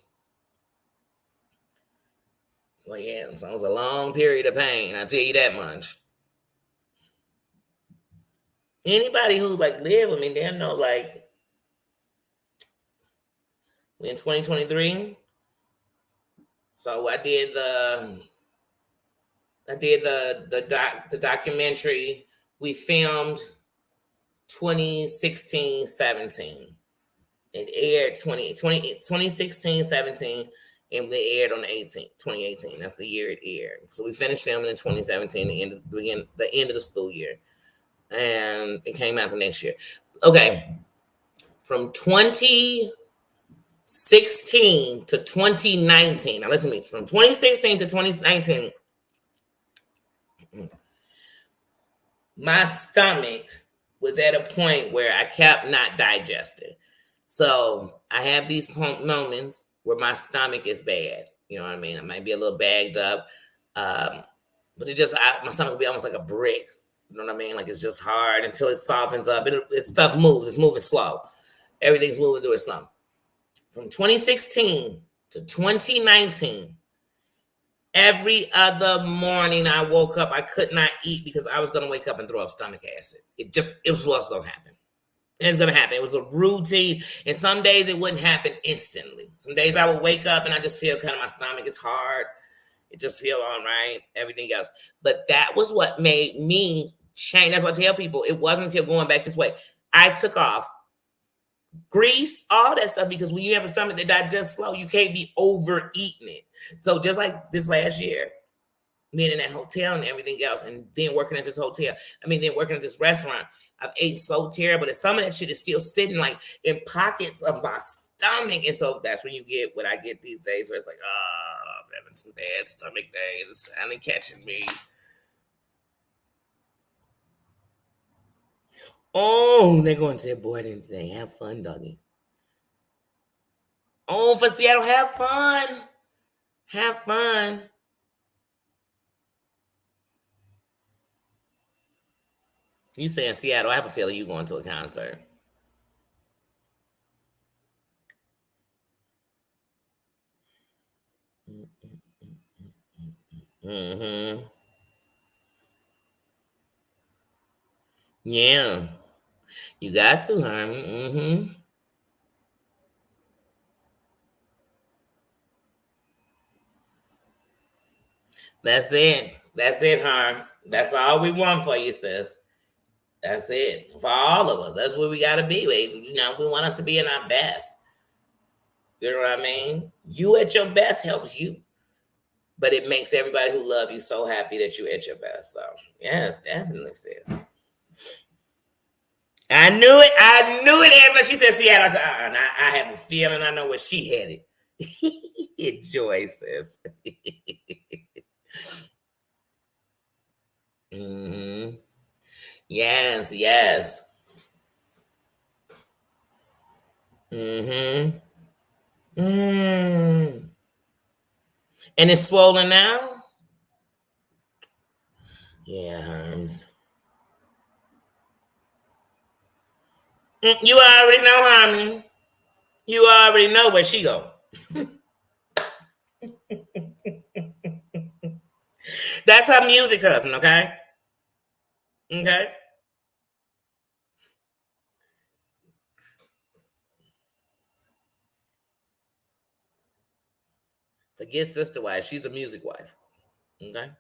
Well, yeah, so it was a long period of pain. I tell you that much. Anybody who like live with me, they'll know like in 2023. So I did the documentary. We filmed 2016, 17. It aired 2016, 17, and they aired on the 18th, 2018. That's the year it aired. So we finished filming in 2017, the end of the school year. And it came out the next year. Okay. From 2016 to 2019. Now listen to me. From 2016 to 2019, my stomach was at a point where I kept not digesting. So I have these moments where my stomach is bad. You know what I mean? I might be a little bagged up, but my stomach will be almost like a brick. You know what I mean? Like it's just hard until it softens up. Stuff moves. It's moving slow. Everything's moving through it slow. From 2016 to 2019, every other morning I woke up, I could not eat because I was going to wake up and throw up stomach acid. It was what's going to happen. It's going to happen. It was a routine. And some days it wouldn't happen instantly. Some days I would wake up and I just feel kind of my stomach is hard. It just feel all right, everything else. But that was what made me change. That's what I tell people. It wasn't until going back this way. I took off grease, all that stuff, because when you have a stomach that digests slow, you can't be overeating it. So just like this last year, being in that hotel and everything else, and then working at this then working at this restaurant, I've ate so terrible that some of that shit is still sitting like in pockets of my stomach. And so that's when you get what I get these days, where it's like, oh, I'm having some bad stomach days. It's finally catching me. Oh, they're going to their boarding today. Have fun, doggies. Oh, for Seattle, have fun. Have fun. You say in Seattle, I have a feeling you going to a concert. Mm-hmm. Yeah. You got to, Herman. Mm-hmm. That's it. That's it, Harms. That's all we want for you, sis. That's it. For all of us. That's where we gotta be. You know, we want us to be in our best. You know what I mean? You at your best helps you. But it makes everybody who love you so happy that you're at your best. So yes, definitely, sis. I knew it. I knew it. But she said Seattle. I said, I have a feeling I know where she headed. Enjoy, sis. Mm-hmm. Yes, yes. Mm-hmm. Mm. And it's swollen now? Yeah, Herms. You already know, Harmony. You already know where she go. That's her music husband, okay? Okay? Forget sister wife. She's a music wife. Okay?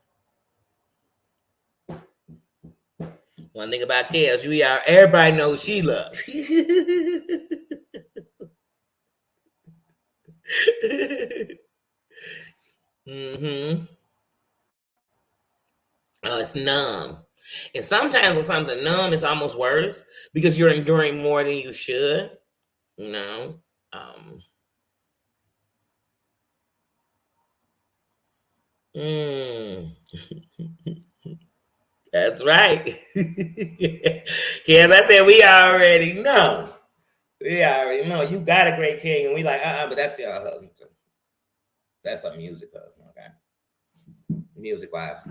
One thing about Kels, we are everybody knows she loves. Mm-hmm. Oh, it's numb. And sometimes when something numb, it's almost worse because you're enduring more than you should. You know. Um. Mm, that's right. Cause I said we already know. We already know you got a great king, and we like but that's still our husband too. That's a music husband, okay? Music wives.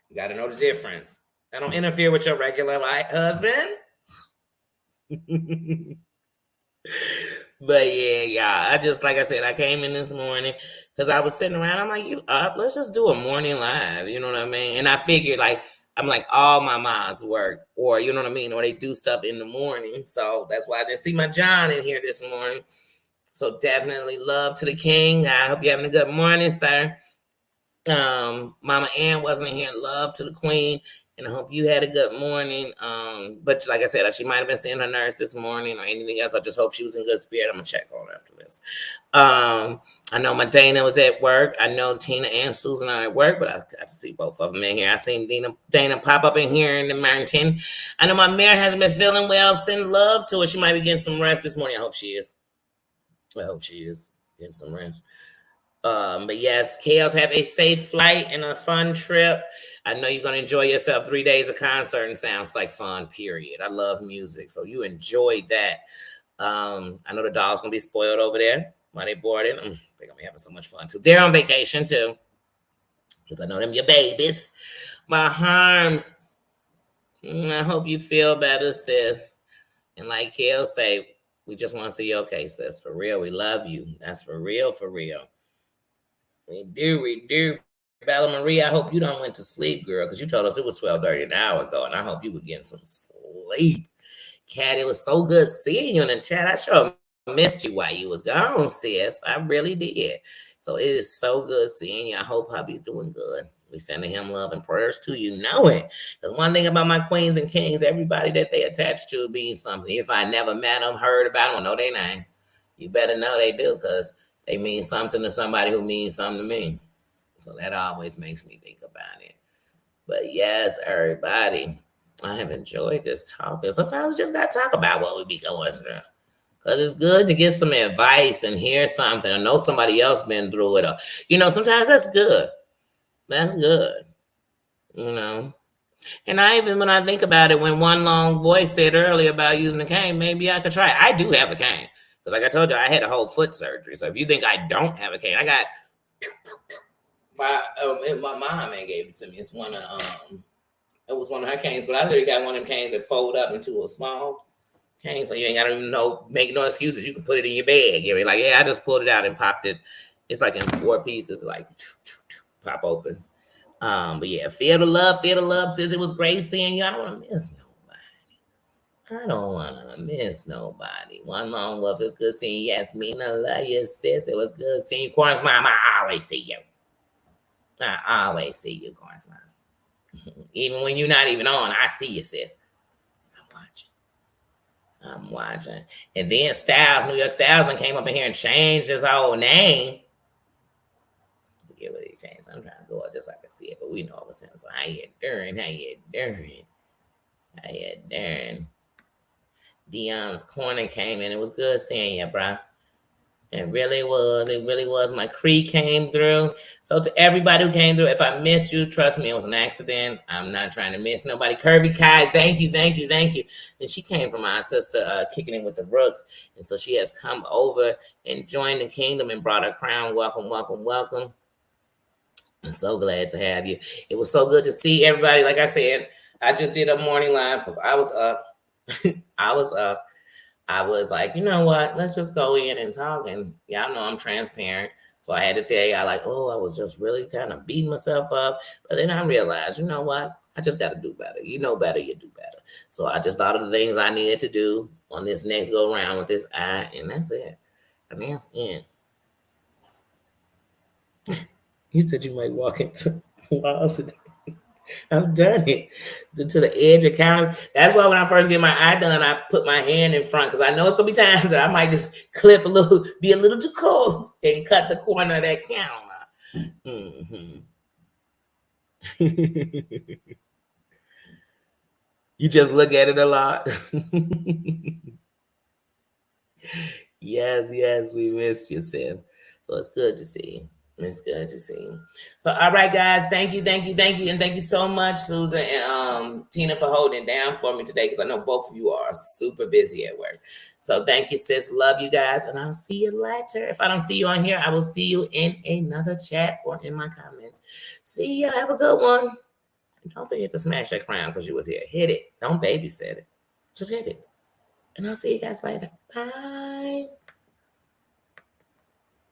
You got to know the difference. I don't interfere with your regular husband. But yeah, yeah. I just like I said, I came in this morning because I was sitting around. I'm like, you up? Let's just do a morning live. You know what I mean? And I figured like I'm like all my moms work, or you know what I mean, or they do stuff in the morning. So that's why I didn't see my John in here this morning. So definitely love to the king. I hope you're having a good morning, sir. Mama Ann wasn't here. Love to the queen, and I hope you had a good morning. But like I said, she might have been seeing her nurse this morning or anything else. I just hope she was in good spirit. I'm gonna check on her after this. I know my Dana was at work. I know Tina and Susan are at work, but I got to see both of them in here. I seen Dana pop up in here in the mountain. I know my mare hasn't been feeling well. Send love to her. She might be getting some rest this morning. I hope she is. I hope she is getting some rest. But yes, Kels, have a safe flight and a fun trip. I know you're gonna enjoy yourself. 3 days of concert and sounds like fun. Period. I love music, so you enjoy that. I know the dog's gonna be spoiled over there while they boarding. They're gonna be having so much fun too. They're on vacation too, because I know them your babies. My harms. I hope you feel better, sis. And like Kels say, we just want to see you okay, sis. For real, we love you. That's for real, for real. We do. Bella Marie, I hope you don't went to sleep, girl, because you told us it was 12:30 an hour ago, and I hope you were getting some sleep. Cat, it was so good seeing you in the chat. I sure missed you while you was gone, sis. I really did. So it is so good seeing you. I hope hubby's doing good. We sending him love and prayers too. You know it. Because one thing about my queens and kings, everybody that they attach to means something. If I never met them, heard about them, or know their name, you better know they do, because they mean something to somebody who means something to me. So that always makes me think about it. But yes, everybody, I have enjoyed this talk. And sometimes we just got to talk about what we be going through. Because it's good to get some advice and hear something. I know somebody else been through it. Or, sometimes that's good. That's good. You know. And when I think about it, when one long voice said earlier about using a cane, maybe I could try it. I do have a cane. Because like I told you, I had a whole foot surgery. So if you think I don't have a cane, I got my mom gave it to me. It's it was one of her canes, but I literally got one of them canes that fold up into a small cane, so you ain't gotta even make no excuses. You can put it in your bag. You're like, yeah, I just pulled it out and popped it. It's like in 4 pieces, like pop open. But yeah, feel the love. Since it was great seeing you, I don't want to miss nobody. I don't want to miss nobody. One long love is good seeing you. Yasmin, I love you, sis. It was good seeing you. Corn's mom, I always see you. I always see you, Corn's mom. Even when you're not even on, I see you, sis. I'm watching. I'm watching. And then Styles, New York Styles, came up in here and changed his whole name. Forget what he changed. I'm trying to go up just so I can see it, but we know it was him. So how you doing? How you doing? How you doing? Dion's corner came in. It was good seeing you, bro. It really was. It really was. My Cree came through. So to everybody who came through, if I missed you, trust me, it was an accident. I'm not trying to miss nobody. Kirby Kai, thank you, thank you, thank you. And she came from my sister kicking in with the Brooks. And so she has come over and joined the kingdom and brought her crown. Welcome, welcome, welcome. I'm so glad to have you. It was so good to see everybody. Like I said, I just did a morning live because I was up. I was up. I was like, you know what? Let's just go in and talk. And y'all know I'm transparent. So I had to tell y'all, like, oh, I was just really kind of beating myself up. But then I realized, you know what? I just got to do better. You know better, you do better. So I just thought of the things I needed to do on this next go around with this eye. And that's it. I mean, that's it. You said you might walk into walls today. I've done it to the edge of counters. That's why when I first get my eye done, I put my hand in front because I know it's gonna be times that I might just clip a little, be a little too close, and cut the corner of that counter. Mm-hmm. You just look at it a lot. Yes, we missed you, sis. So it's good to see. It's good to see. So, all right, guys, thank you, and thank you so much, Susan and Tina, for holding down for me today because I know both of you are super busy at work. So, thank you, sis. Love you guys, and I'll see you later. If I don't see you on here, I will see you in another chat or in my comments. See ya. Have a good one. And don't forget to smash that crown because you was here. Hit it. Don't babysit it. Just hit it. And I'll see you guys later. Bye.